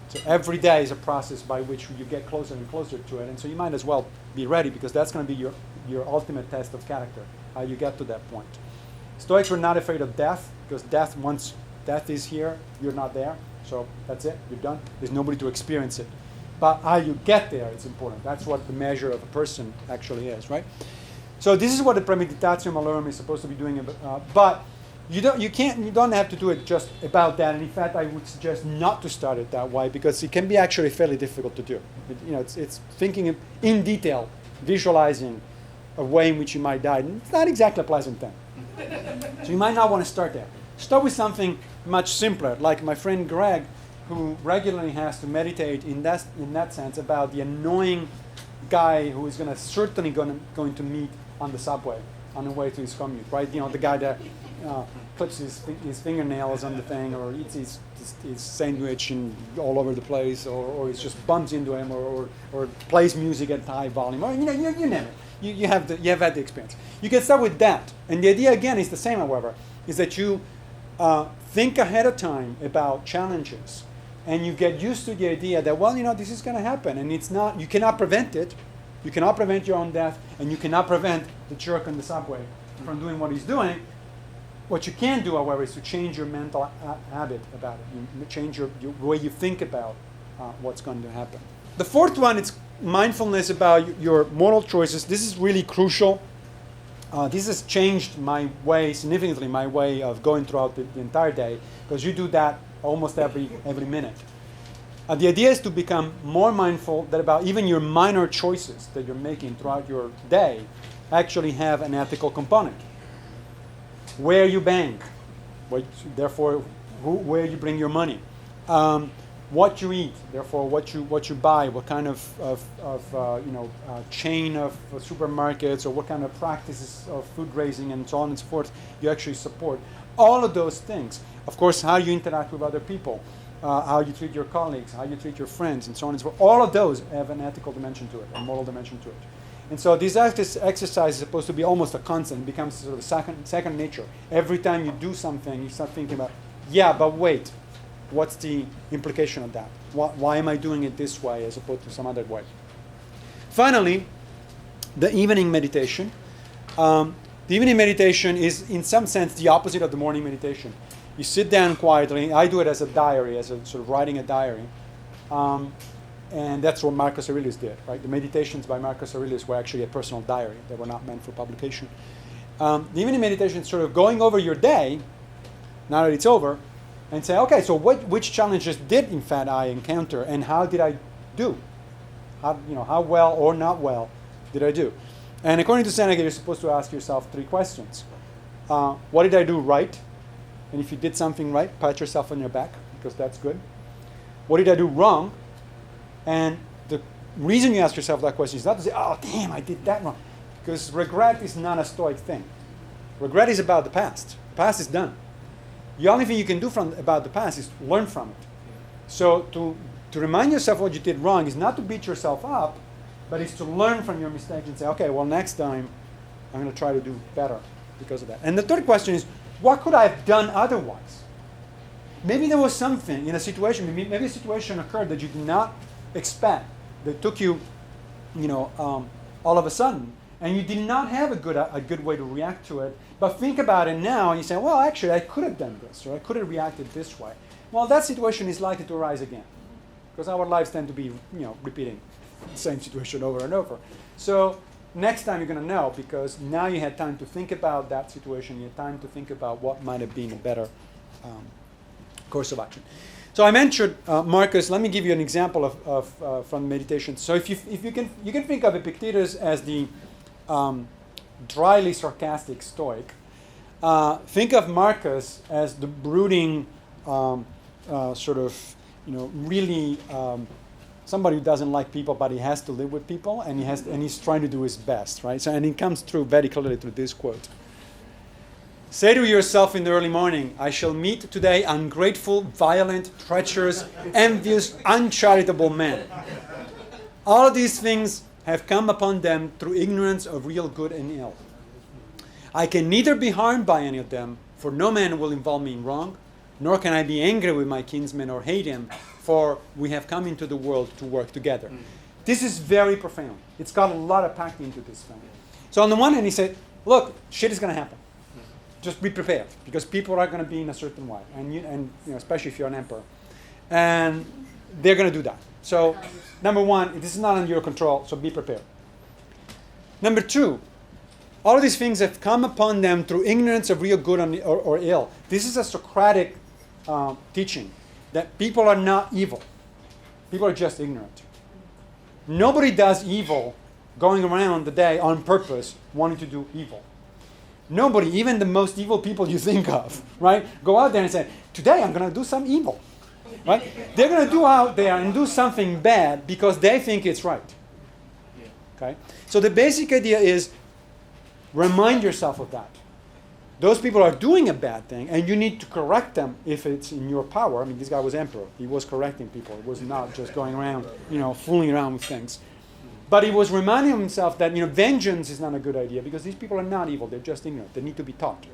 So every day is a process by which you get closer and closer to it, and so you might as well be ready, because that's going to be your ultimate test of character, how you get to that point. Stoics were not afraid of death, because once death is here, you're not there. So that's it, you're done. There's nobody to experience it. But how you get there is important. That's what the measure of a person actually is, right? So this is what the premeditatio malorum is supposed to be doing. But you don't have to do it just about that. And in fact, I would suggest not to start it that way, because it can be actually fairly difficult to do. It's thinking in detail, visualizing a way in which you might die. And it's not exactly a pleasant thing. So you might not want to start there. Start with something much simpler, like my friend Greg, who regularly has to meditate in that sense about the annoying guy who is certainly going to meet on the subway on the way to his commute, right? The guy that clips his fingernails on the thing, or eats his sandwich all over the place, or he just bumps into him, or plays music at high volume, or you name it. You have had the experience. You can start with that, and the idea again is the same. However, is that you think ahead of time about challenges, and you get used to the idea that this is going to happen, and you cannot prevent it. You cannot prevent your own death, and you cannot prevent the jerk on the subway from doing what he's doing. What you can do, however, is to change your mental habit about it. You change your way you think about what's going to happen. The fourth one is mindfulness about your moral choices. This is really crucial. This has changed significantly my way of going throughout the entire day, because you do that almost every minute. The idea is to become more mindful that about even your minor choices that you're making throughout your day actually have an ethical component. Where you bank, therefore where you bring your money. What you eat, therefore what you buy, what kind of chain of supermarkets or what kind of practices of food raising and so on and so forth you actually support. All of those things. Of course, how you interact with other people, how you treat your colleagues, how you treat your friends, and so on and so forth. All of those have an ethical dimension to it, a moral dimension to it. And so this exercise is supposed to be almost a constant. It becomes sort of second nature. Every time you do something, you start thinking about, yeah, but wait, what's the implication of that? Why am I doing it this way as opposed to some other way? Finally, the evening meditation. The evening meditation is, in some sense, the opposite of the morning meditation. You sit down quietly. I do it as a diary, as a sort of writing a diary. And that's what Marcus Aurelius did, right? The meditations by Marcus Aurelius were actually a personal diary. They were not meant for publication. The evening meditation is sort of going over your day, now that it's over, and say, okay, so which challenges did, in fact, I encounter, and how did I do? How well or not well did I do? And according to Seneca, you're supposed to ask yourself 3 questions. What did I do right? And if you did something right, pat yourself on your back, because that's good. What did I do wrong? And the reason you ask yourself that question is not to say, oh, damn, I did that wrong. Because regret is not a Stoic thing. Regret is about the past. The past is done. The only thing you can do about the past is learn from it. So to remind yourself what you did wrong is not to beat yourself up, but it's to learn from your mistakes and say, okay, well, next time I'm going to try to do better because of that. And the third question is, what could I have done otherwise? Maybe there was something in a situation, maybe a situation occurred that you did not expect, that took you, all of a sudden, and you did not have a good way to react to it. But think about it now, and you say, well, actually, I could have done this, or I could have reacted this way. Well, that situation is likely to arise again, because our lives tend to be, repeating the same situation over and over. So next time you're going to know, because now you had time to think about that situation, you had time to think about what might have been a better course of action. So I mentioned Marcus. Let me give you an example of from meditation. So if you can think of Epictetus as the dryly sarcastic Stoic. Think of Marcus as the brooding really somebody who doesn't like people, but he has to live with people, and he's trying to do his best, right? So, and it comes through very clearly through this quote. Say to yourself in the early morning, I shall meet today ungrateful, violent, treacherous, envious, uncharitable men. All of these things have come upon them through ignorance of real good and ill. I can neither be harmed by any of them, for no man will involve me in wrong, nor can I be angry with my kinsman or hate him, for we have come into the world to work together. This is very profound. It's got a lot of packed into this thing. So on the one hand, he said, look, shit is going to happen. Just be prepared, because people are going to be in a certain way, and especially if you're an emperor, and they're going to do that. So, number one, this is not under your control, so be prepared. Number two, all of these things have come upon them through ignorance of real good or ill. This is a Socratic teaching, that people are not evil. People are just ignorant. Nobody does evil going around the day on purpose wanting to do evil. Nobody, even the most evil people you think of, right, go out there and say, today I'm going to do some evil. Right? They're going to do out there and do something bad because they think it's right. Okay? So the basic idea is remind yourself of that. Those people are doing a bad thing, and you need to correct them if it's in your power. I mean, this guy was emperor. He was correcting people. He was not just going around, fooling around with things. But he was reminding himself that, vengeance is not a good idea because these people are not evil. They're just ignorant. They need to be taught,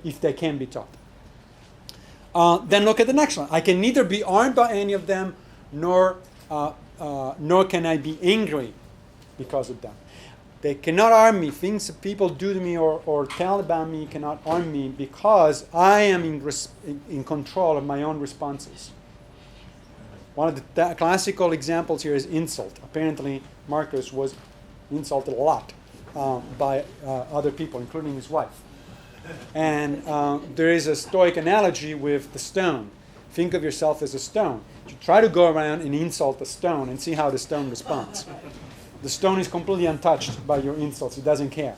if they can be taught. Then look at the next one. I can neither be harmed by any of them, nor can I be angry because of them. They cannot harm me. Things that people do to me or tell about me cannot harm me because I am in control of my own responses. One of the classical examples here is insult. Apparently, Marcus was insulted a lot by other people, including his wife. And there is a Stoic analogy with the stone. Think of yourself as a stone. You try to go around and insult the stone and see how the stone responds. The stone is completely untouched by your insults. It doesn't care.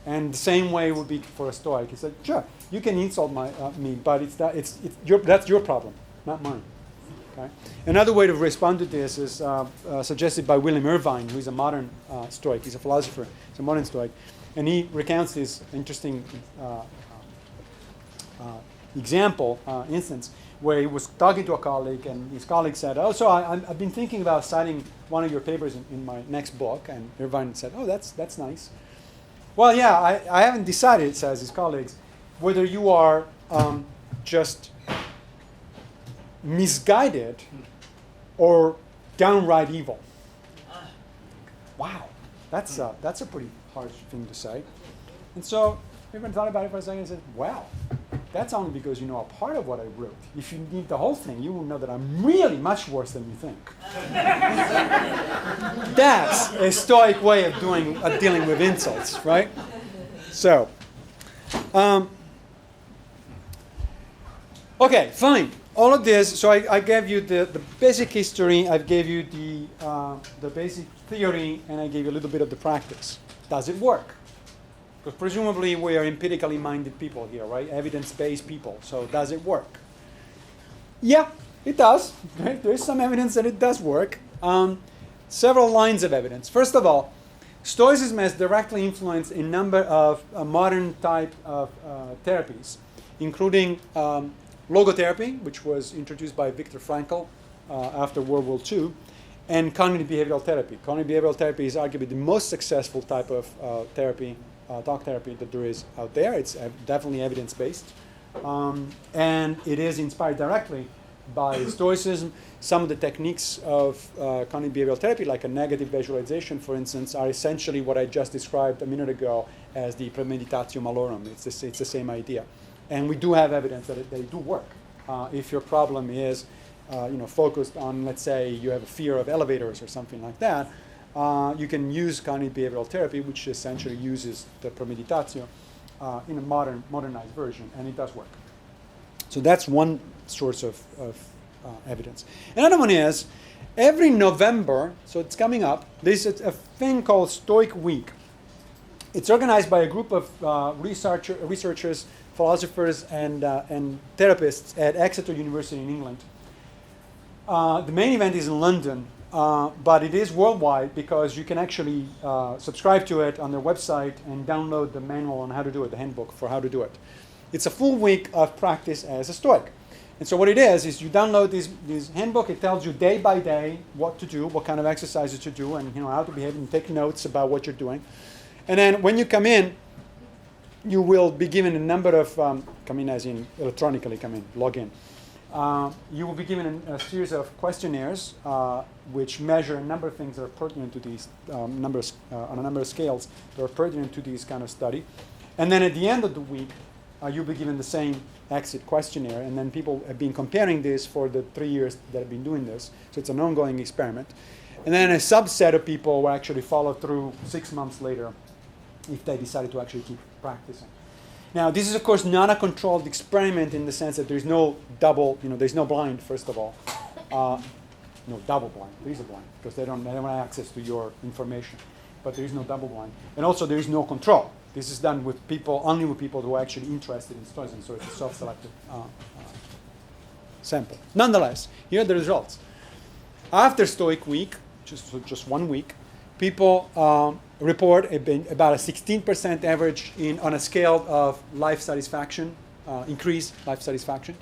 And the same way would be for a Stoic. He said, sure, you can insult me, but that's your problem, not mine. Okay? Another way to respond to this is suggested by William Irvine, who is a modern Stoic. He's a philosopher. He's a modern Stoic. And he recounts this interesting instance, where he was talking to a colleague, and his colleague said, oh, so I've been thinking about citing one of your papers in my next book. And Irvine said, oh, that's nice. Well, yeah, I haven't decided, says his colleagues, whether you are just misguided or downright evil. Wow, that's a pretty harsh thing to say. And so Irvine thought about it for a second and said, well, that's only because you know a part of what I wrote. If you need the whole thing, you will know that I'm really much worse than you think. That's a Stoic way of dealing with insults, right? So, okay, fine. All of this. So I gave you the basic history. I gave you the basic theory, and I gave you a little bit of the practice. Does it work? Because presumably we are empirically minded people here, right? Evidence-based people. So does it work? Yeah, it does. Right? There is some evidence that it does work. Several lines of evidence. First of all, Stoicism has directly influenced a number of modern type of therapies, including logotherapy, which was introduced by Viktor Frankl after World War II, and cognitive behavioral therapy. Cognitive behavioral therapy is arguably the most successful type of therapy, talk therapy that there is out there. It's definitely evidence-based. And it is inspired directly by Stoicism. Some of the techniques of cognitive behavioral therapy, like a negative visualization, for instance, are essentially what I just described a minute ago as the premeditatio malorum. It's the same idea. And we do have evidence that they do work. If your problem is focused on, let's say, you have a fear of elevators or something like that, you can use cognitive behavioral therapy, which essentially uses the premeditatio in a modernized version, and it does work. So that's one source of evidence. Another one is, every November, so it's coming up, there's a thing called Stoic Week. It's organized by a group of researchers, philosophers, and therapists at Exeter University in England. The main event is in London, but it is worldwide because you can actually subscribe to it on their website and download the manual on how to do it, the handbook for how to do it. It's a full week of practice as a Stoic. And so what it is you download this handbook. It tells you day by day what to do, what kind of exercises to do, and how to behave, and take notes about what you're doing. And then when you come in, you will be given a number of, come in as in electronically come in, log in. You will be given a series of questionnaires which measure a number of things that are pertinent to these on a number of scales that are pertinent to these kind of study. And then at the end of the week, you'll be given the same exit questionnaire, and then people have been comparing this for the 3 years that have been doing this. So it's an ongoing experiment. And then a subset of people will actually follow through 6 months later if they decided to actually keep practicing. Now, this is, of course, not a controlled experiment in the sense that there's no there's no blind, first of all. No double blind. There is a blind, because they don't have access to your information. But there is no double blind. And also, there is no control. This is done with only with people who are actually interested in Stoicism, so it's a self-selected sample. Nonetheless, here are the results. After Stoic Week, just 1 week, people report about a 16% average on a scale of life satisfaction, increased life satisfaction,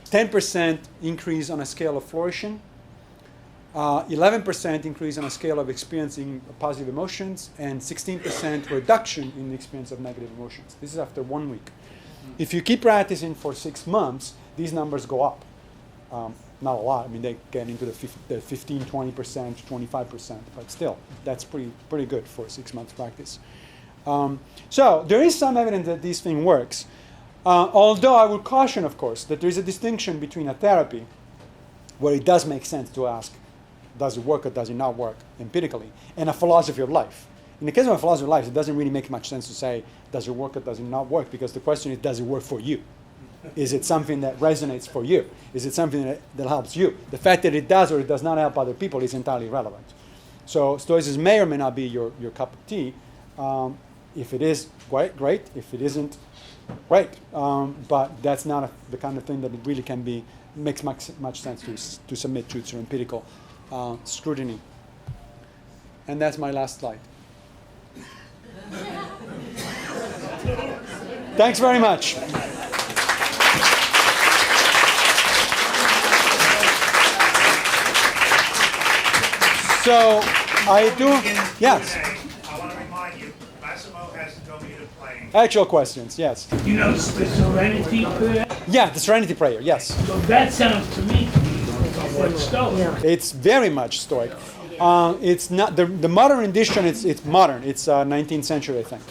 10% increase on a scale of flourishing, 11% increase on a scale of experiencing positive emotions, and 16% reduction in the experience of negative emotions. This is after 1 week. If you keep practicing for 6 months, these numbers go up. Not a lot. I mean, they get into the 15, 20%, 25%, but still, that's pretty good for 6 months practice. So there is some evidence that this thing works. Although I would caution, of course, that there is a distinction between a therapy, where it does make sense to ask, does it work or does it not work empirically, and a philosophy of life. In the case of a philosophy of life, it doesn't really make much sense to say, does it work or does it not work, because the question is, does it work for you? Is it something that resonates for you? Is it something that helps you? The fact that it does or it does not help other people is entirely irrelevant. So Stoicism may or may not be your cup of tea. If it is, great. If it isn't, great. But that's not the kind of thing that it really can be, makes much sense to submit to empirical scrutiny. And that's my last slide. Thanks very much. So I do, yes. I want to remind you, Massimo has to go meet a plane. Actual questions, yes. You know the serenity prayer? Yeah, the Serenity Prayer, yes. So that sounds to me like Stoic. It's very much Stoic. It's not the modern edition. It's modern. It's 19th century, I think.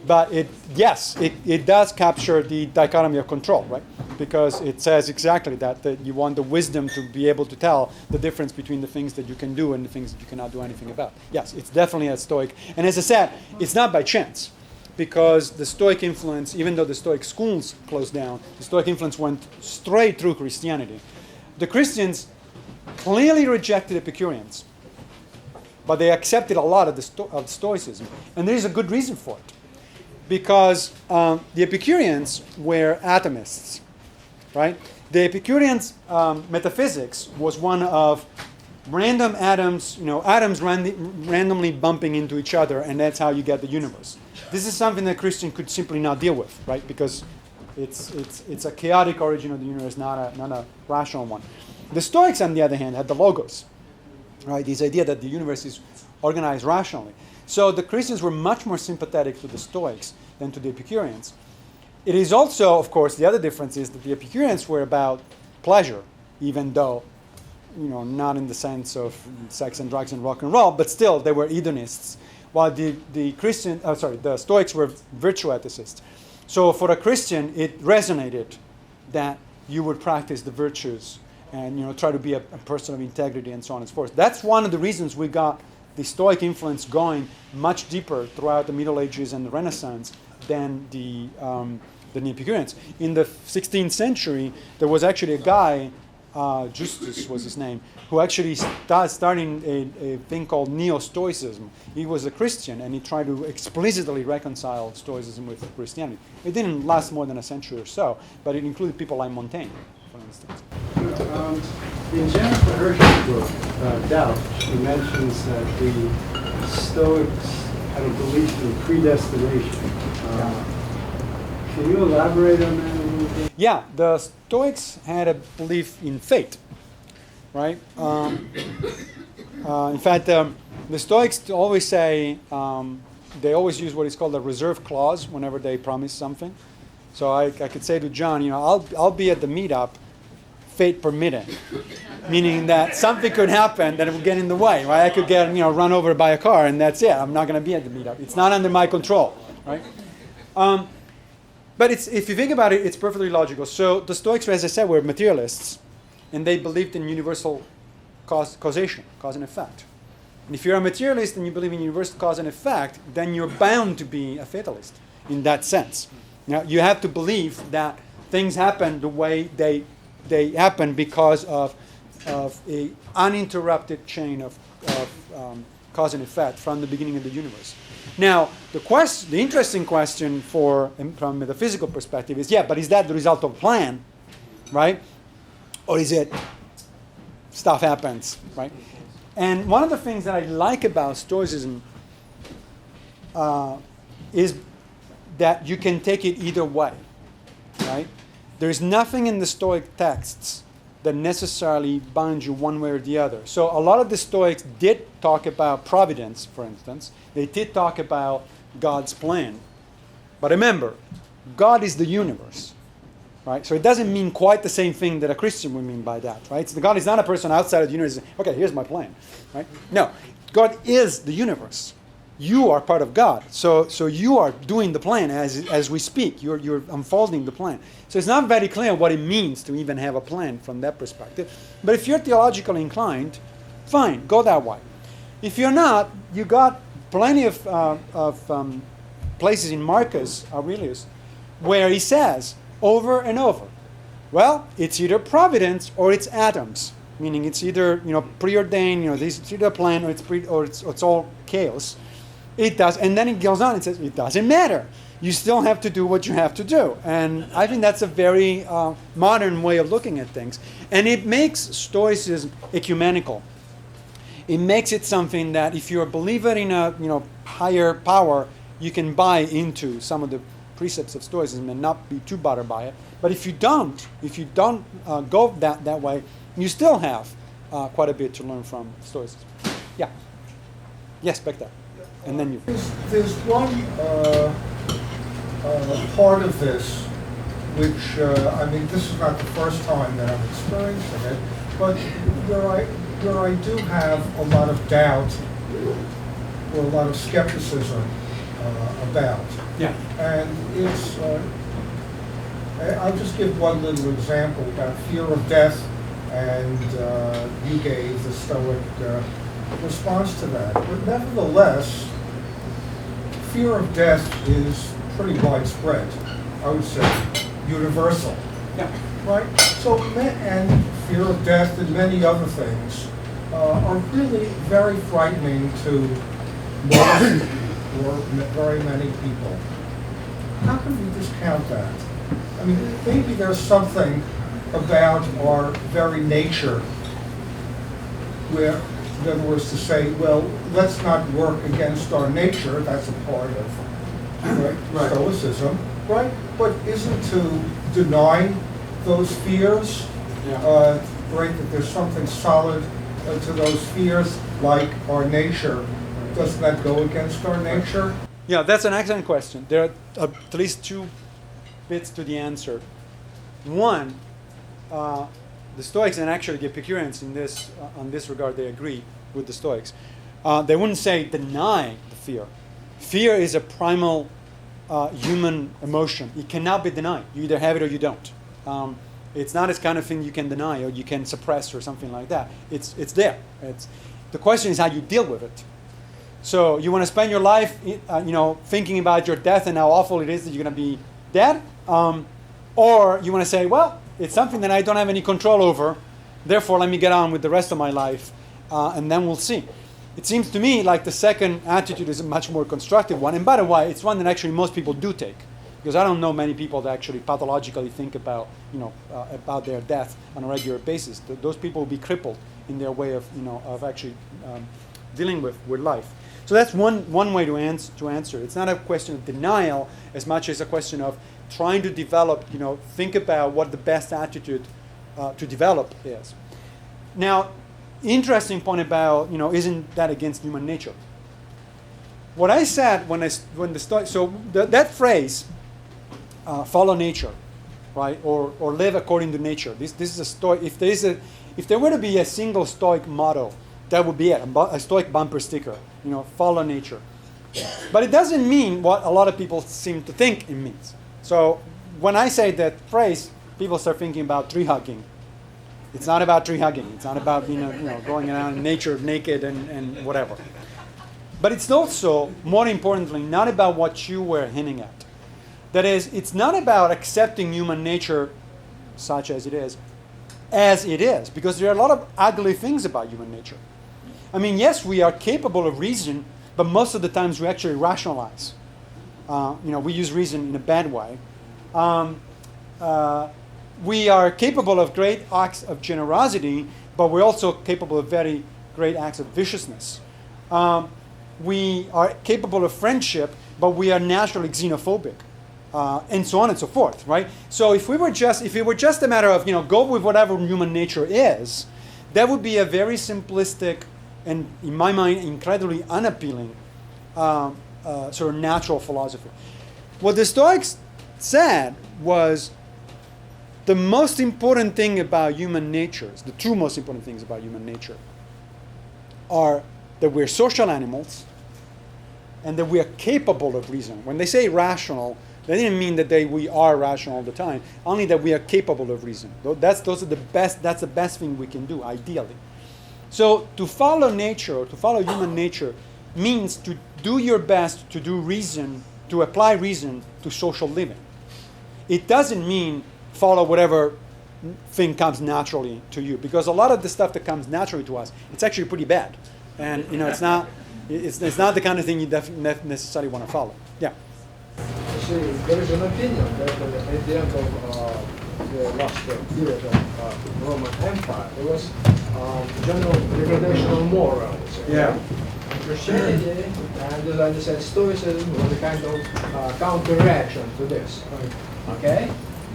But it does capture the dichotomy of control, right? Because it says exactly that you want the wisdom to be able to tell the difference between the things that you can do and the things that you cannot do anything about. Yes, it's definitely a Stoic. And as I said, it's not by chance, because the Stoic influence, even though the Stoic schools closed down, the Stoic influence went straight through Christianity. The Christians clearly rejected Epicureans, but they accepted a lot of Stoicism. And there is a good reason for it. Because the Epicureans were atomists, right? The Epicureans' metaphysics was one of random atoms, atoms randomly bumping into each other, and that's how you get the universe. This is something that Christian could simply not deal with, right? Because it's a chaotic origin of the universe, not a rational one. The Stoics, on the other hand, had the logos, right? This idea that the universe is organized rationally. So the Christians were much more sympathetic to the Stoics than to the Epicureans. It is also, of course, the other difference is that the Epicureans were about pleasure, even though, not in the sense of sex and drugs and rock and roll, but still they were hedonists, while the Stoics were virtue ethicists. So for a Christian, it resonated that you would practice the virtues and try to be a person of integrity and so on and so forth. That's one of the reasons we got the Stoic influence going much deeper throughout the Middle Ages and the Renaissance than the Epicureans. In the 16th century, there was actually a guy, Justus was his name, who actually starting a thing called Neo-Stoicism. He was a Christian, and he tried to explicitly reconcile Stoicism with Christianity. It didn't last more than a century or so, but it included people like Montaigne, for instance. In Jennifer Hirsch's book, Doubt, she mentions that the Stoics had a belief in predestination. Can you elaborate on that a little bit? Yeah, the Stoics had a belief in fate, right? In fact, the Stoics always say, they always use what is called a reserve clause whenever they promise something. So I could say to John, I'll be at the meetup, fate permitting, meaning that something could happen that it would get in the way, right? I could get run over by a car, and that's it. I'm not going to be at the meetup. It's not under my control, right? But if you think about it, it's perfectly logical. So the Stoics, as I said, were materialists, and they believed in universal causation, cause and effect. And if you're a materialist and you believe in universal cause and effect, then you're bound to be a fatalist in that sense. Now, you have to believe that things happen the way they happen because of a uninterrupted chain of cause and effect from the beginning of the universe. Now, the interesting question from a metaphysical perspective is, but is that the result of a plan, right? Or is it stuff happens, right? And one of the things that I like about Stoicism is that you can take it either way, right? There's nothing in the Stoic texts that necessarily binds you one way or the other. So a lot of the Stoics did talk about providence, for instance. They did talk about God's plan. But remember, God is the universe, right? So it doesn't mean quite the same thing that a Christian would mean by that, right? So God is not a person outside of the universe. Okay, here's my plan, right? No, God is the universe. You are part of God. So you are doing the plan as we speak. You're unfolding the plan. So it's not very clear what it means to even have a plan from that perspective. But if you're theologically inclined, fine, go that way. If you're not, you got plenty of places in Marcus Aurelius where he says over and over, Well, it's either providence or it's atoms, meaning it's either preordained, it's either a plan or it's all chaos. It does, and then it goes on and says it doesn't matter. You still have to do what you have to do, and I think that's a very modern way of looking at things, and it makes Stoicism ecumenical. It makes it something that if you're a believer in a higher power, you can buy into some of the precepts of Stoicism and not be too bothered by it. But if you don't go that way, you still have quite a bit to learn from Stoicism. Yeah. Yes, back there. And then you. There's one part of this which, this is not the first time that I'm experiencing it, but where I do have a lot of doubt or a lot of skepticism about. Yeah. And it's, I'll just give one little example about fear of death, and you gave the Stoic response to that. But nevertheless, fear of death is pretty widespread, I would say, universal. Yeah. Right? So, and fear of death and many other things are really very frightening to most or very many people. How can we discount that? I mean, maybe there's something about our very nature where, in other words, to say, well, let's not work against our nature. That's a part of Stoicism, right? But isn't to deny those fears, right? That there's something solid to those fears, like our nature. Doesn't that go against our nature? Yeah, that's an excellent question. There are at least two bits to the answer. One, the Stoics and actually the Epicureans in this on this regard, they agree with the Stoics. They wouldn't say deny the fear. Fear is a primal human emotion. It cannot be denied. You either have it or you don't. It's not this kind of thing you can deny or you can suppress or something like that. It's there. The question is how you deal with it. So you want to spend your life, thinking about your death and how awful it is that you're going to be dead, or you want to say, well, it's something that I don't have any control over, therefore let me get on with the rest of my life, and then we'll see. It seems to me like the second attitude is a much more constructive one, and by the way, it's one that actually most people do take, because I don't know many people that actually pathologically think about, about their death on a regular basis. Those people will be crippled in their way of, of actually dealing with life. So that's one way to answer. It's not a question of denial as much as a question of trying to develop, think about what the best attitude to develop is. Now, interesting point about, isn't that against human nature? What I said that phrase, follow nature, right, or live according to nature. This is a Stoic. If there were to be a single Stoic motto, that would be it, a Stoic bumper sticker, follow nature. But it doesn't mean what a lot of people seem to think it means. So when I say that phrase, people start thinking about tree hugging. It's not about tree hugging. It's not about going around in nature naked and whatever. But it's also, more importantly, not about what you were hinting at. That is, it's not about accepting human nature such as it is, because there are a lot of ugly things about human nature. I mean, yes, we are capable of reason, but most of the times we actually rationalize. We use reason in a bad way. We are capable of great acts of generosity, but we're also capable of very great acts of viciousness. We are capable of friendship, but we are naturally xenophobic, and so on and so forth, right? So if it were just a matter of go with whatever human nature is, that would be a very simplistic and, in my mind, incredibly unappealing sort of natural philosophy. What the Stoics said was the most important thing about human nature, the two most important things about human nature, are that we're social animals and that we are capable of reason. When they say rational, they didn't mean that we are rational all the time, only that we are capable of reason. That's the best thing we can do, ideally. So to follow nature, or to follow human nature, means to do your best to do reason, to apply reason to social living. It doesn't mean follow whatever thing comes naturally to you, because a lot of the stuff that comes naturally to us, it's actually pretty bad, and it's not the kind of thing you necessarily want to follow. Yeah. See, there is an opinion that at the end of the last period of Roman Empire, there was general degradation of morals. Yeah. Christianity and as I said, Stoicism was a kind of counter-reaction to this. Okay?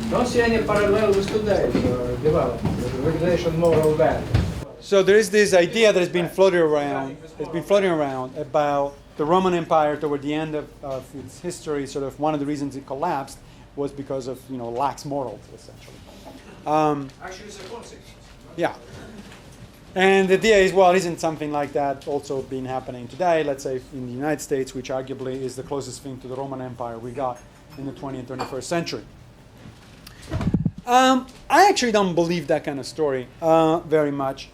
Don't see any parallel with today's development, the degradation of moral values. So there is this idea that has been floating around about the Roman Empire toward the end of its history. Sort of one of the reasons it collapsed was because of lax morals, essentially. Actually, it's a consequence. Yeah. And the idea is, well, isn't something like that also been happening today, let's say in the United States, which arguably is the closest thing to the Roman Empire we got in the 20th and 21st century. I actually don't believe that kind of story very much.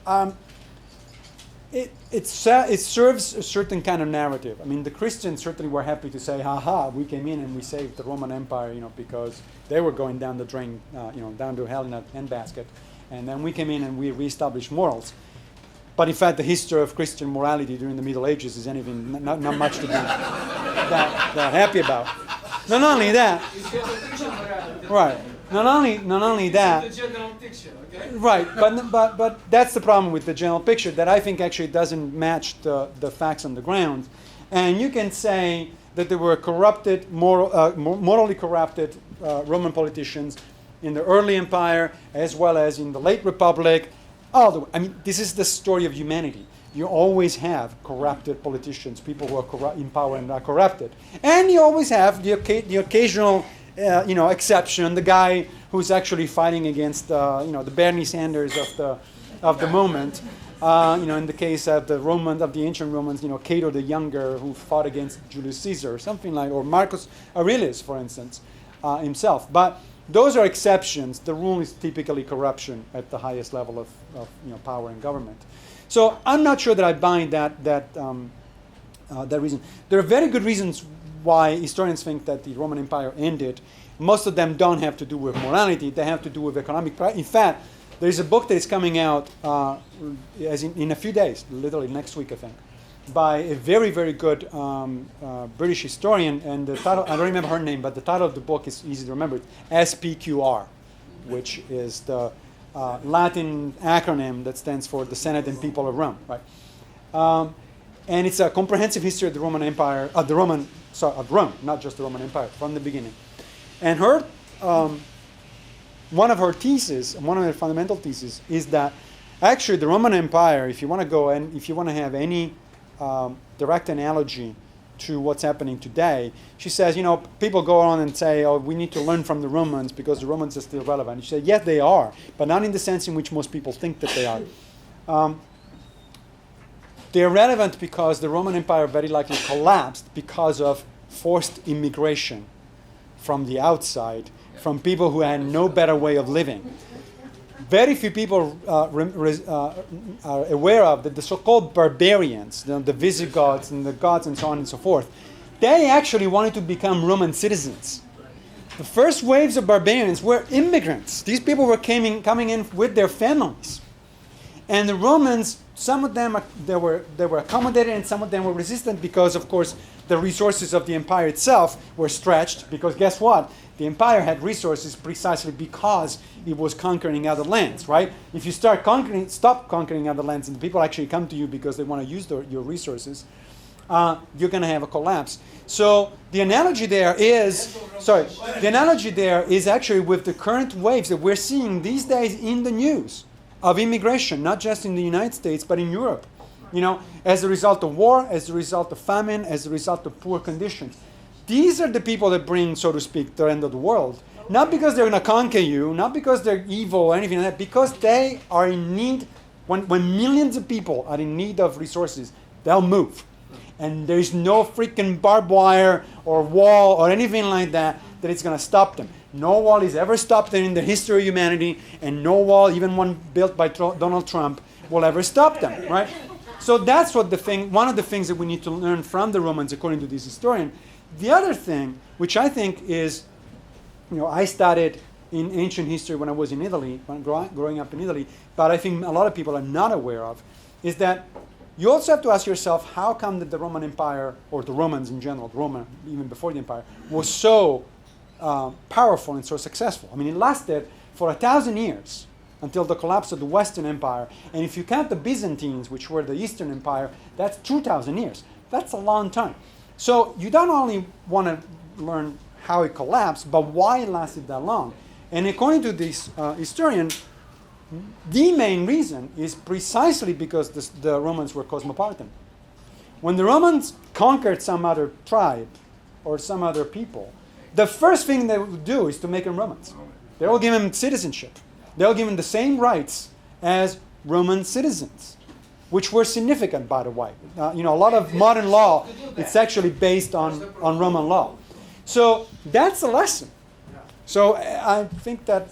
It serves a certain kind of narrative. I mean, the Christians certainly were happy to say, "Ha, we came in and we saved the Roman Empire," because they were going down the drain, down to hell in a handbasket, and then we came in and we reestablished morals. But in fact, the history of Christian morality during the Middle Ages is anything not much to be that happy about. Not only that, right? Not only that. It's the general picture, okay? Right, but that's the problem with the general picture, that I think actually doesn't match the facts on the ground. And you can say that there were corrupted, morally corrupted Roman politicians in the early empire as well as in the late republic. This is the story of humanity. You always have corrupted politicians, people who are in power and are corrupted. And you always have the occasional exception, the guy who's actually fighting against the Bernie Sanders of the moment. In the case of the ancient Romans, Cato the Younger, who fought against Julius Caesar, something like, or Marcus Aurelius, for instance, himself. But those are exceptions. The rule is typically corruption at the highest level of power and government. So I'm not sure that I buy that reason. There are very good reasons why historians think that the Roman Empire ended. Most of them don't have to do with morality. They have to do with economic practice. In fact, there is a book that is coming out in a few days, literally next week, I think, by a very, very good British historian. And the title, I don't remember her name, but the title of the book is easy to remember. SPQR, which is the Latin acronym that stands for the Senate and People of Rome, right? And it's a comprehensive history of the Roman Empire, of Rome, not just the Roman Empire, from the beginning. And her, one of her fundamental theses, is that actually the Roman Empire, if you want to go and if you want to have any direct analogy to what's happening today, she says, people go on and say, oh, we need to learn from the Romans because the Romans are still relevant. She said, yes, they are, but not in the sense in which most people think that they are. They're relevant because the Roman Empire very likely collapsed because of forced immigration from the outside, from people who had no better way of living. Very few people are aware of that the so-called barbarians, the Visigoths and the Goths and so on and so forth, they actually wanted to become Roman citizens. The first waves of barbarians were immigrants. These people were coming in with their families. And the Romans, some of them they were accommodated and some of them were resistant because, of course, the resources of the empire itself were stretched, because guess what? The empire had resources precisely because it was conquering other lands, right? If you stop conquering other lands and the people actually come to you because they want to use your resources, you're going to have a collapse. So the analogy there is actually with the current waves that we're seeing these days in the news of immigration, not just in the United States, but in Europe. As a result of war, as a result of famine, as a result of poor conditions. These are the people that bring, so to speak, the end of the world. Not because they're going to conquer you, not because they're evil or anything like that, because they are in need. When millions of people are in need of resources, they'll move. And there's no freaking barbed wire or wall or anything like that it's going to stop them. No wall has ever stopped them in the history of humanity, and no wall, even one built by Donald Trump, will ever stop them, right? So that's one of the things that we need to learn from the Romans, according to this historian. The other thing, which I think is, I studied in ancient history when I was in Italy, when growing up in Italy, but I think a lot of people are not aware of, is that you also have to ask yourself, how come that the Roman Empire, or the Romans in general, Rome even before the empire, was so powerful and so successful? I mean, it lasted for 1,000 years until the collapse of the Western Empire. And if you count the Byzantines, which were the Eastern Empire, that's 2,000 years. That's a long time. So you don't only want to learn how it collapsed, but why it lasted that long. And according to this historian, the main reason is precisely because the Romans were cosmopolitan. When the Romans conquered some other tribe or some other people, the first thing they would do is to make them Romans. They will give them citizenship. They'll give them the same rights as Roman citizens, which were significant, by the way. A lot of modern law, it's actually based on Roman law. So that's a lesson. So I think that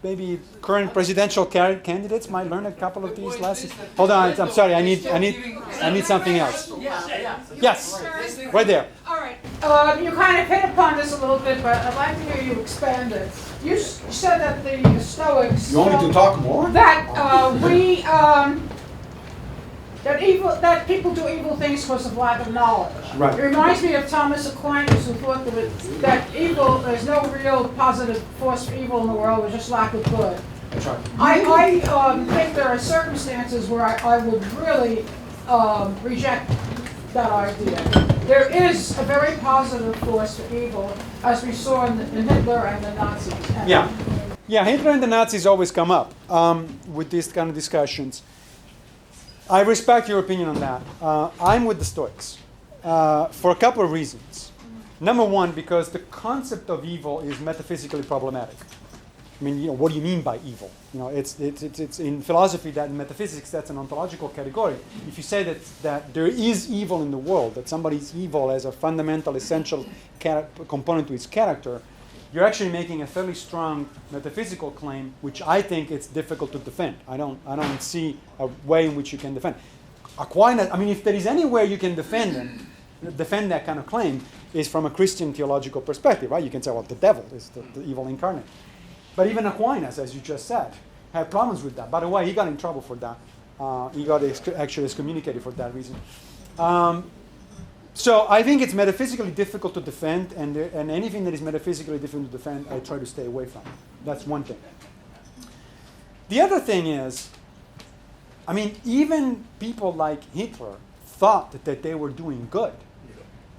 maybe current presidential candidates might learn a couple of these lessons. Hold on, I'm sorry. I need something else. Yes, right there. All right. You kind of hit upon this a little bit, but I'd like to hear you expand it. You said that the Stoics. You want me to talk more? That that people do evil things because of lack of knowledge. Right. It reminds me of Thomas Aquinas, who thought that evil, there's no real positive force for evil in the world, there's just lack of good. That's right. I think there are circumstances where I would really reject that idea. There is a very positive force for evil, as we saw in Hitler and the Nazis. Yeah, Hitler and the Nazis always come up with these kind of discussions. I respect your opinion on that. I'm with the Stoics for a couple of reasons. Number one, because the concept of evil is metaphysically problematic. I mean, what do you mean by evil? It's in philosophy, that in metaphysics, that's an ontological category. If you say that there is evil in the world, that somebody's evil as a fundamental, essential component to its character, you're actually making a fairly strong metaphysical claim, which I think it's difficult to defend. I don't see a way in which you can defend. Aquinas, I mean, if there is any way you can defend that kind of claim, is from a Christian theological perspective, right? You can say, well, the devil is the evil incarnate. But even Aquinas, as you just said, had problems with that. By the way, he got in trouble for that. He got actually excommunicated for that reason. So I think it's metaphysically difficult to defend, and anything that is metaphysically difficult to defend, I try to stay away from. That's one thing. The other thing is, I mean, even people like Hitler thought that they were doing good.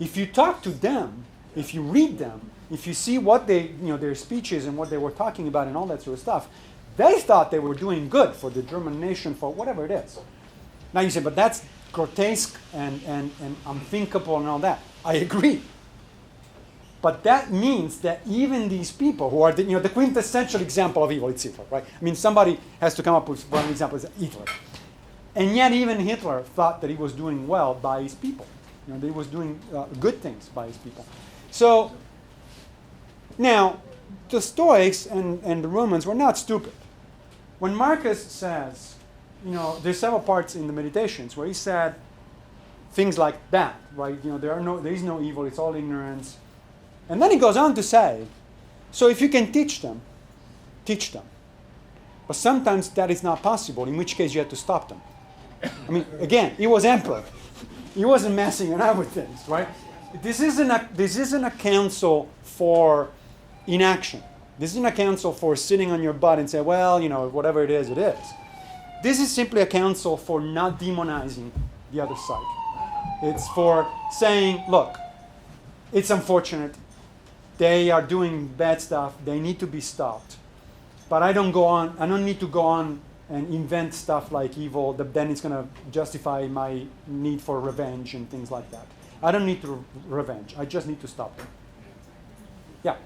If you talk to them, if you read them, if you see what their speeches and what they were talking about and all that sort of stuff, they thought they were doing good for the German nation, for whatever it is. Now you say, but that's grotesque and unthinkable and all that. I agree. But that means that even these people who are the quintessential example of evil, it's Hitler, right? I mean, somebody has to come up with one example, is Hitler. And yet even Hitler thought that he was doing well by his people. That he was doing good things by his people. So now, the Stoics and the Romans were not stupid. When Marcus says, there's several parts in the Meditations where he said things like that, right? There is no evil, it's all ignorance. And then he goes on to say, so if you can teach them, teach them. But sometimes that is not possible, in which case you have to stop them. I mean, again, he was emperor. He wasn't messing around with things, right? This isn't a counsel for inaction. This isn't a counsel for sitting on your butt and say, well, whatever it is, it is. This is simply a counsel for not demonizing the other side. It's for saying, look, it's unfortunate. They are doing bad stuff. They need to be stopped. But I don't need to go on and invent stuff like evil that then it's going to justify my need for revenge and things like that. I don't need to revenge. I just need to stop them. Yeah.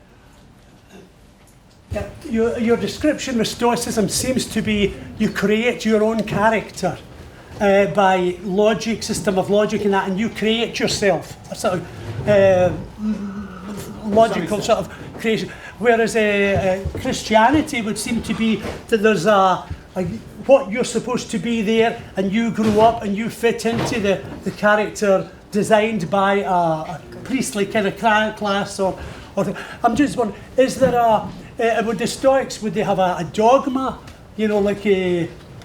Your description of Stoicism seems to be you create your own character by logic, system of logic and that, and you create yourself. A sort of logical sort of creation. Whereas Christianity would seem to be that there's what you're supposed to be there, and you grow up and you fit into the character designed by a priestly kind of class or I'm just wondering, is there would the Stoics, would they have a dogma, like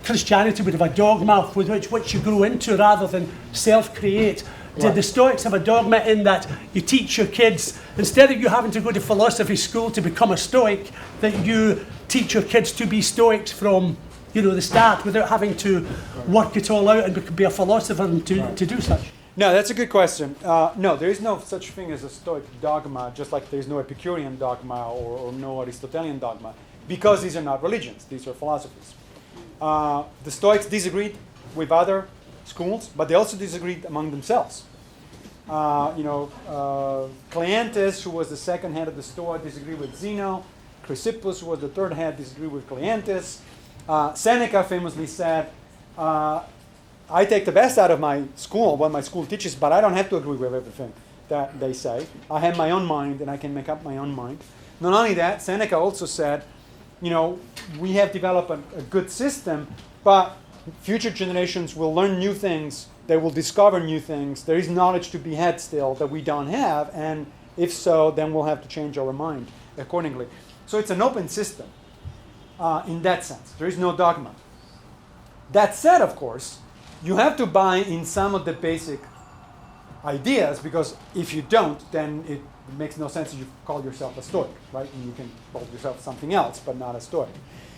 Christianity would have a dogma with which you grow into rather than self-create? Did the Stoics have a dogma in that you teach your kids, instead of you having to go to philosophy school to become a Stoic, that you teach your kids to be Stoics from the start without having to work it all out and be a philosopher and to do such? No, that's a good question. No, there is no such thing as a Stoic dogma, just like there is no Epicurean dogma or no Aristotelian dogma, because these are not religions, these are philosophies. The Stoics disagreed with other schools, but they also disagreed among themselves. Cleanthes, who was the second head of the Stoa, disagreed with Zeno. Chrysippus, who was the third head, disagreed with Cleanthes. Seneca famously said, I take the best out of my school, what my school teaches, but I don't have to agree with everything that they say. I have my own mind and I can make up my own mind. Not only that, Seneca also said, we have developed a good system, but future generations will learn new things, they will discover new things, there is knowledge to be had still that we don't have, and if so, then we'll have to change our mind accordingly. So it's an open system in that sense. There is no dogma. That said, of course, you have to buy in some of the basic ideas, because if you don't, then it makes no sense if you call yourself a Stoic, right? And you can call yourself something else, but not a Stoic.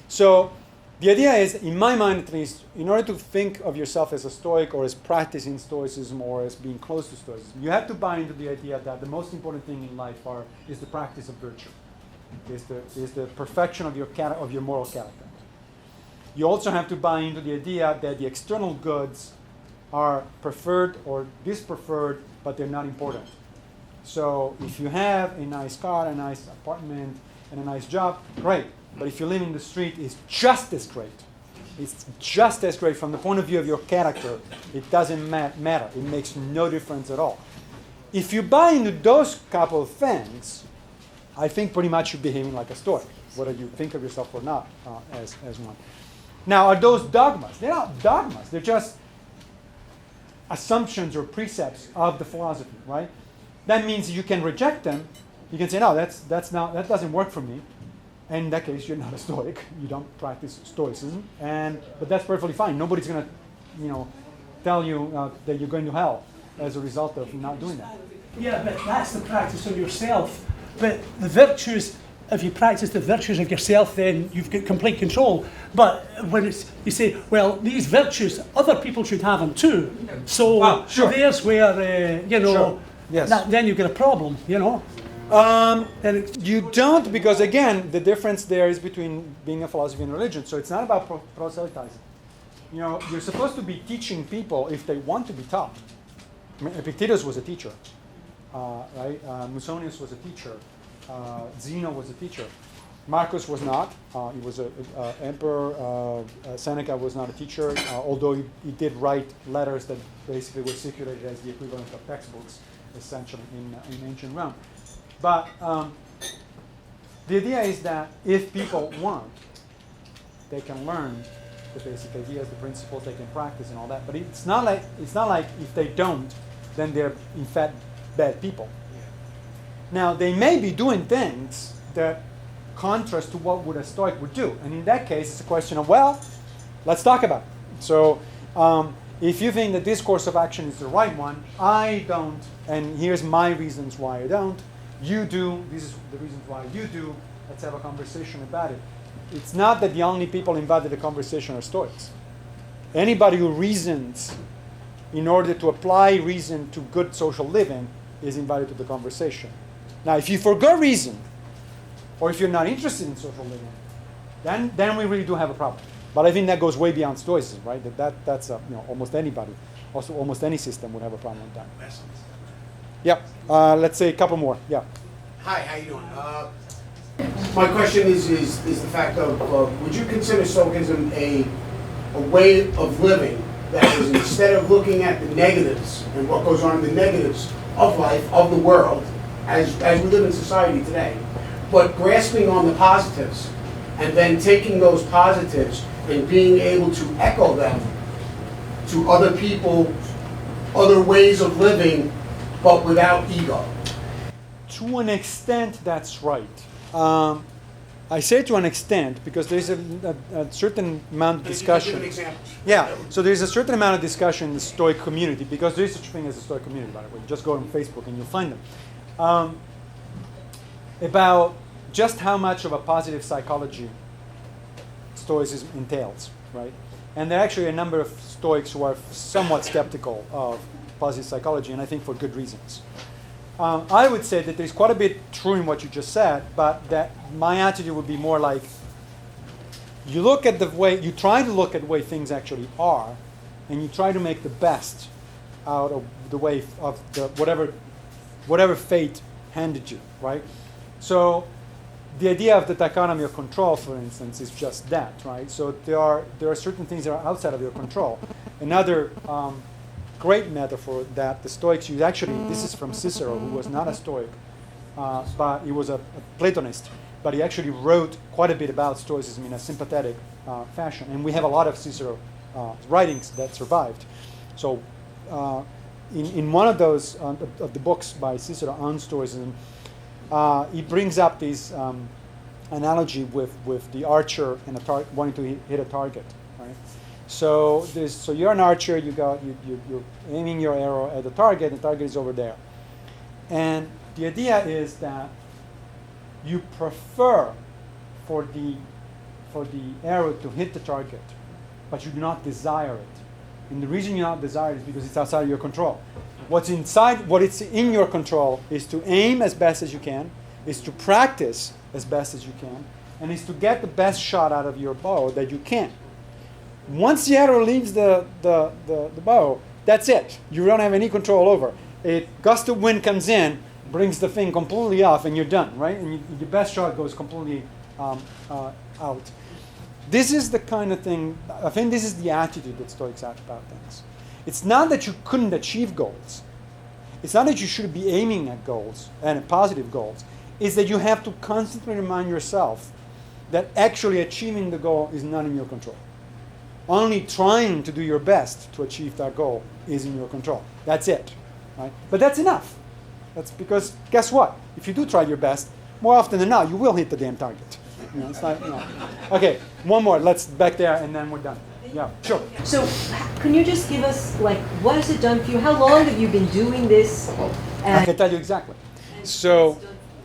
So the idea is, in my mind at least, in order to think of yourself as a Stoic or as practicing Stoicism or as being close to Stoicism, you have to buy into the idea that the most important thing in life is the practice of virtue, is the perfection of your moral character. You also have to buy into the idea that the external goods are preferred or dispreferred, but they're not important. So if you have a nice car, a nice apartment, and a nice job, great. But if you live in the street, it's just as great. It's just as great from the point of view of your character. It doesn't matter. It makes no difference at all. If you buy into those couple of things, I think pretty much you're behaving like a Stoic, whether you think of yourself or not as one. Now, are those dogmas? They're not dogmas. They're just assumptions or precepts of the philosophy, right? That means you can reject them. You can say, no, that doesn't work for me. And in that case, you're not a Stoic. You don't practice Stoicism, but that's perfectly fine. Nobody's going to, tell you that you're going to hell as a result of not doing that. Yeah, but that's the practice of yourself. But the virtues, if you practice the virtues of yourself, then you've got complete control. But when you say, well, these virtues, other people should have them too. So sure. There's where, Sure. Yes. then you get a problem, You don't, because again, the difference there is between being a philosophy and religion. So it's not about proselytizing. You're supposed to be teaching people if they want to be taught. I mean, Epictetus was a teacher, right? Musonius was a teacher. Zeno was a teacher. Marcus was not. He was an emperor. Seneca was not a teacher, although he did write letters that basically were circulated as the equivalent of textbooks, essentially, in ancient Rome. But the idea is that if people want, they can learn the basic ideas, the principles, they can practice and all that. But it's not like if they don't, then they're in fact bad people. Now they may be doing things that contrast to what would a Stoic would do, and in that case, it's a question of, well, let's talk about it. So if you think that this course of action is the right one, I don't, and here's my reasons why I don't. You do, this is the reasons why you do, let's have a conversation about it. It's not that the only people invited to the conversation are Stoics. Anybody who reasons in order to apply reason to good social living is invited to the conversation. Now, if you forgo reason, or if you're not interested in social living, then we really do have a problem. But I think that goes way beyond Stoicism, right? That's almost anybody, also almost any system would have a problem with that. Yeah, let's say a couple more. Yeah. Hi, how you doing? My question is the fact of would you consider Stoicism a way of living that is, instead of looking at the negatives and what goes on in the negatives of life, of the world, as we live in society today, but grasping on the positives and then taking those positives and being able to echo them to other people, other ways of living, but without ego? To an extent, that's right. I say to an extent because there's a certain amount of discussion. Examples. Yeah, so there's a certain amount of discussion in the Stoic community, because there is such a thing as a Stoic community, by the way. Just go on Facebook and you'll find them. About just how much of a positive psychology Stoicism entails, right? And there are actually a number of Stoics who are somewhat skeptical of positive psychology, and I think for good reasons. I would say that there's quite a bit true in what you just said, but that my attitude would be more like, you look at the way, you try to look at the way things actually are, and you try to make the best out of the way of the whatever fate handed you, right? So the idea of the dichotomy of control, for instance, is just that, right? So there are certain things that are outside of your control. Another great metaphor that the Stoics use, actually, this is from Cicero, who was not a Stoic, but he was a Platonist, but he actually wrote quite a bit about Stoicism in a sympathetic fashion, and we have a lot of Cicero writings that survived. So in one of those, of the books by Cicero on Stoicism, he brings up this analogy with the archer and wanting to hit a target, right? So you're an archer. You're aiming your arrow at the target. The target is over there, and the idea is that you prefer for the arrow to hit the target, but you do not desire it. And the reason you do not desire it is because it's outside of your control. What it's in your control is to aim as best as you can, is to practice as best as you can, and is to get the best shot out of your bow that you can. Once the arrow leaves the bow, that's it. You don't have any control over. A gust of wind comes in, brings the thing completely off, and you're done, right? And your best shot goes completely out. This is the kind of thing, I think this is the attitude that Stoics have about things. It's not that you couldn't achieve goals. It's not that you should be aiming at goals and at positive goals. It's that you have to constantly remind yourself that actually achieving the goal is not in your control. Only trying to do your best to achieve that goal is in your control. That's it, right? But that's enough. That's because, guess what? If you do try your best, more often than not, you will hit the damn target. It's not, Okay, one more. Let's back there, and then we're done. Yeah, sure. So, can you just give us, like, what has it done for you? How long have you been doing this? I can tell you exactly. So,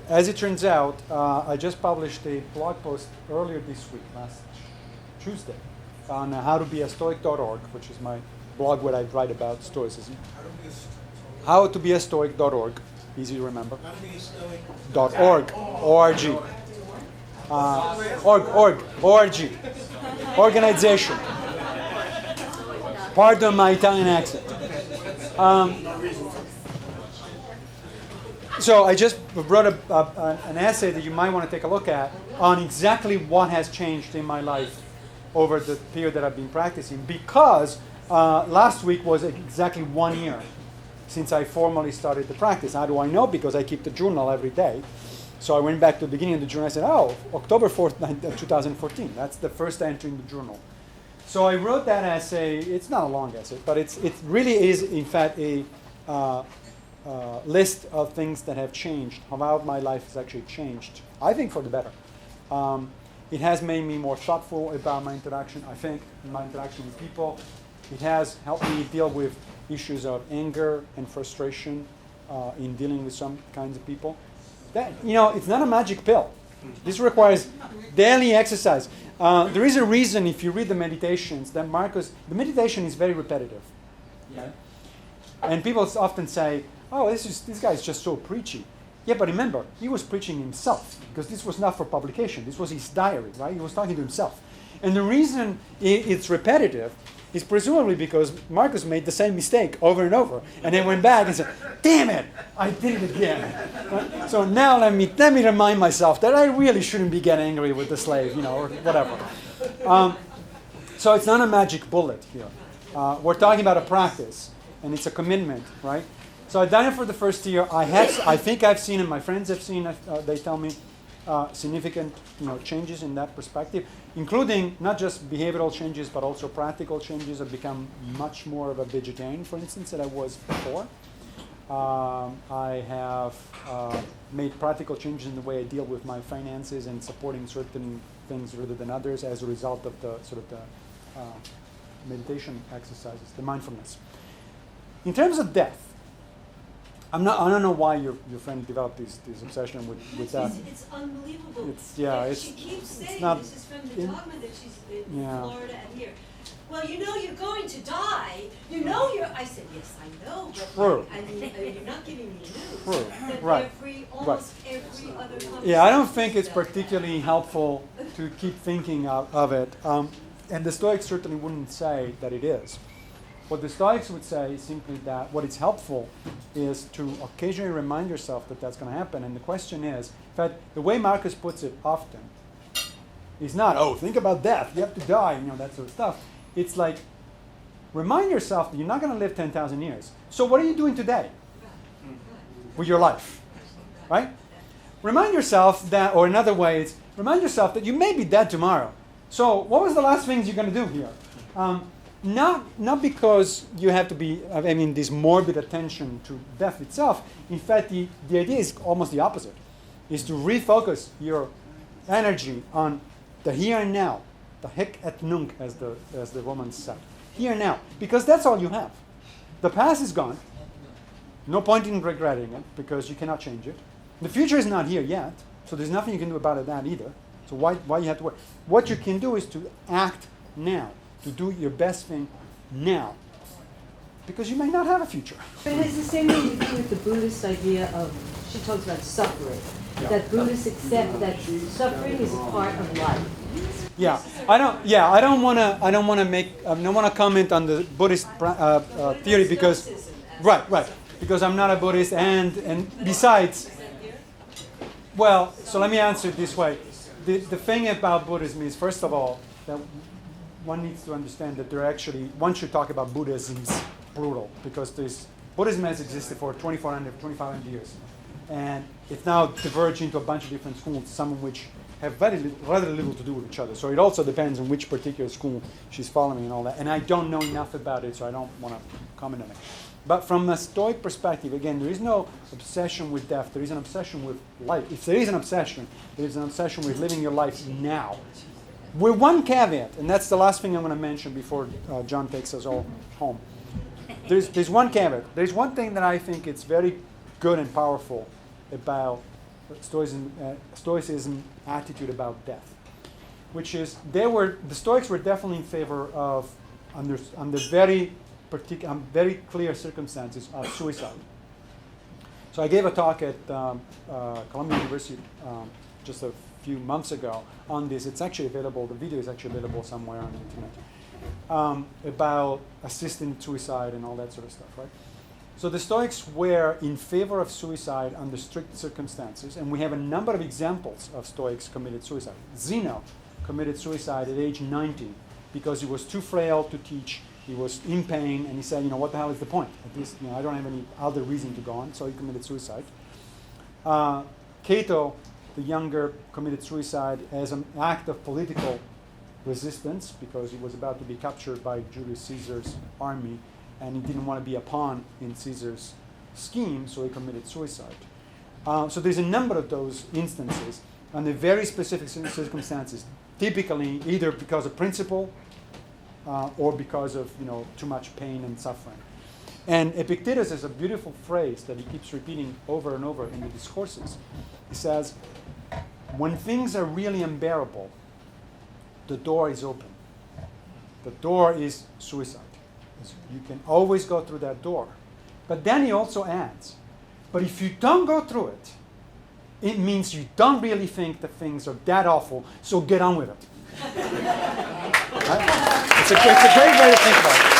as it turns out, I just published a blog post earlier this week, last Tuesday, on howtobeastoic.org, which is my blog where I write about Stoicism. Howtobeastoic.org, easy to remember. .org, O-R-G. Org, organization. Pardon my Italian accent. So I just wrote an essay that you might want to take a look at on exactly what has changed in my life over the period that I've been practicing, because last week was exactly 1 year since I formally started the practice. How do I know? Because I keep the journal every day. So I went back to the beginning of the journal. I said, October 4th, 2014. That's the first entry in the journal. So I wrote that essay. It's not a long essay, but it really is, in fact, a list of things that have changed, how my life has actually changed, I think for the better. It has made me more thoughtful about my interaction, I think, in my interaction with people. It has helped me deal with issues of anger and frustration in dealing with some kinds of people. That, it's not a magic pill. This requires daily exercise. There is a reason, if you read the meditations, that the meditation is very repetitive. Okay? And people often say, this guy is just so preachy. Yeah, but remember, he was preaching himself, because this was not for publication. This was his diary, right? He was talking to himself. And the reason it's repetitive is presumably because Marcus made the same mistake over and over, and then went back and said, "Damn it, I did it again." Right? So now let me remind myself that I really shouldn't be getting angry with the slave, or whatever. So it's not a magic bullet here. We're talking about a practice, and it's a commitment, right? So I've done it for the first year. I think I've seen, and my friends have seen, they tell me, significant changes in that perspective, including not just behavioral changes, but also practical changes. I've become much more of a vegetarian, for instance, than I was before. I have made practical changes in the way I deal with my finances and supporting certain things rather than others as a result of the sort of the meditation exercises, the mindfulness. In terms of death, I don't know why your friend developed this obsession with that. It's unbelievable. She keeps saying not, this is from the dogma that she's in Yeah. Florida and here. Well, you know you're going to die. You know you're. I said, yes, I know. But True. I mean, you're not giving me news. True. But Right. almost every other conversation. Yeah, I don't think it's particularly helpful to keep thinking of it. And the Stoics certainly wouldn't say that it is. What the Stoics would say is simply that what is helpful is to occasionally remind yourself that that's going to happen. And the question is, in fact, the way Marcus puts it often is not, oh, think about death, you have to die, that sort of stuff. It's like, remind yourself that you're not going to live 10,000 years. So what are you doing today with your life, right? Remind yourself that, or another way is, remind yourself that you may be dead tomorrow. So what was the last things you're going to do here? Not because you have to be, this morbid attention to death itself. In fact, the idea is almost the opposite, is to refocus your energy on the here and now, the hic et nunc, as the Romans said. Here and now, because that's all you have. The past is gone. No point in regretting it, because you cannot change it. The future is not here yet, so there's nothing you can do about that either. So why you have to worry? What you can do is to act now, to do your best thing now, because you may not have a future. But it has the same thing to do with the Buddhist idea of, she talks about suffering, that Buddhists accept that suffering is a part of life. I don't want to comment on the Buddhist theory because, right, because I'm not a Buddhist and besides, well, so let me answer it this way. The thing about Buddhism is, first of all, that one needs to understand that one should talk about Buddhisms plural, because Buddhism has existed for 2,500 years. And it's now diverged into a bunch of different schools, some of which have rather little to do with each other. So it also depends on which particular school she's following and all that. And I don't know enough about it, so I don't want to comment on it. But from a Stoic perspective, again, there is no obsession with death. There is an obsession with life. If there is an obsession, there is an obsession with living your life now. With one caveat, and that's the last thing I'm going to mention before John takes us all home. There's one caveat. There's one thing that I think it's very good and powerful about Stoicism attitude about death, which is the Stoics were definitely in favor of, under very clear circumstances, of suicide. So I gave a talk at Columbia University just a few months ago on this. It's actually available. The video is actually available somewhere on the internet about assisted suicide and all that sort of stuff, right? So the Stoics were in favor of suicide under strict circumstances, and we have a number of examples of Stoics committed suicide. Zeno committed suicide at age 90 because he was too frail to teach. He was in pain, and he said, what the hell is the point? At least, I don't have any other reason to go on, so he committed suicide. Cato, the younger, committed suicide as an act of political resistance because he was about to be captured by Julius Caesar's army, and he didn't want to be a pawn in Caesar's scheme, so he committed suicide. So there's a number of those instances under very specific circumstances, typically either because of principle or because of too much pain and suffering. And Epictetus has a beautiful phrase that he keeps repeating over and over in the discourses. He says, when things are really unbearable, the door is open. The door is suicide. You can always go through that door. But then he also adds, but if you don't go through it, it means you don't really think that things are that awful, so get on with it. Right? It's a great way to think about it.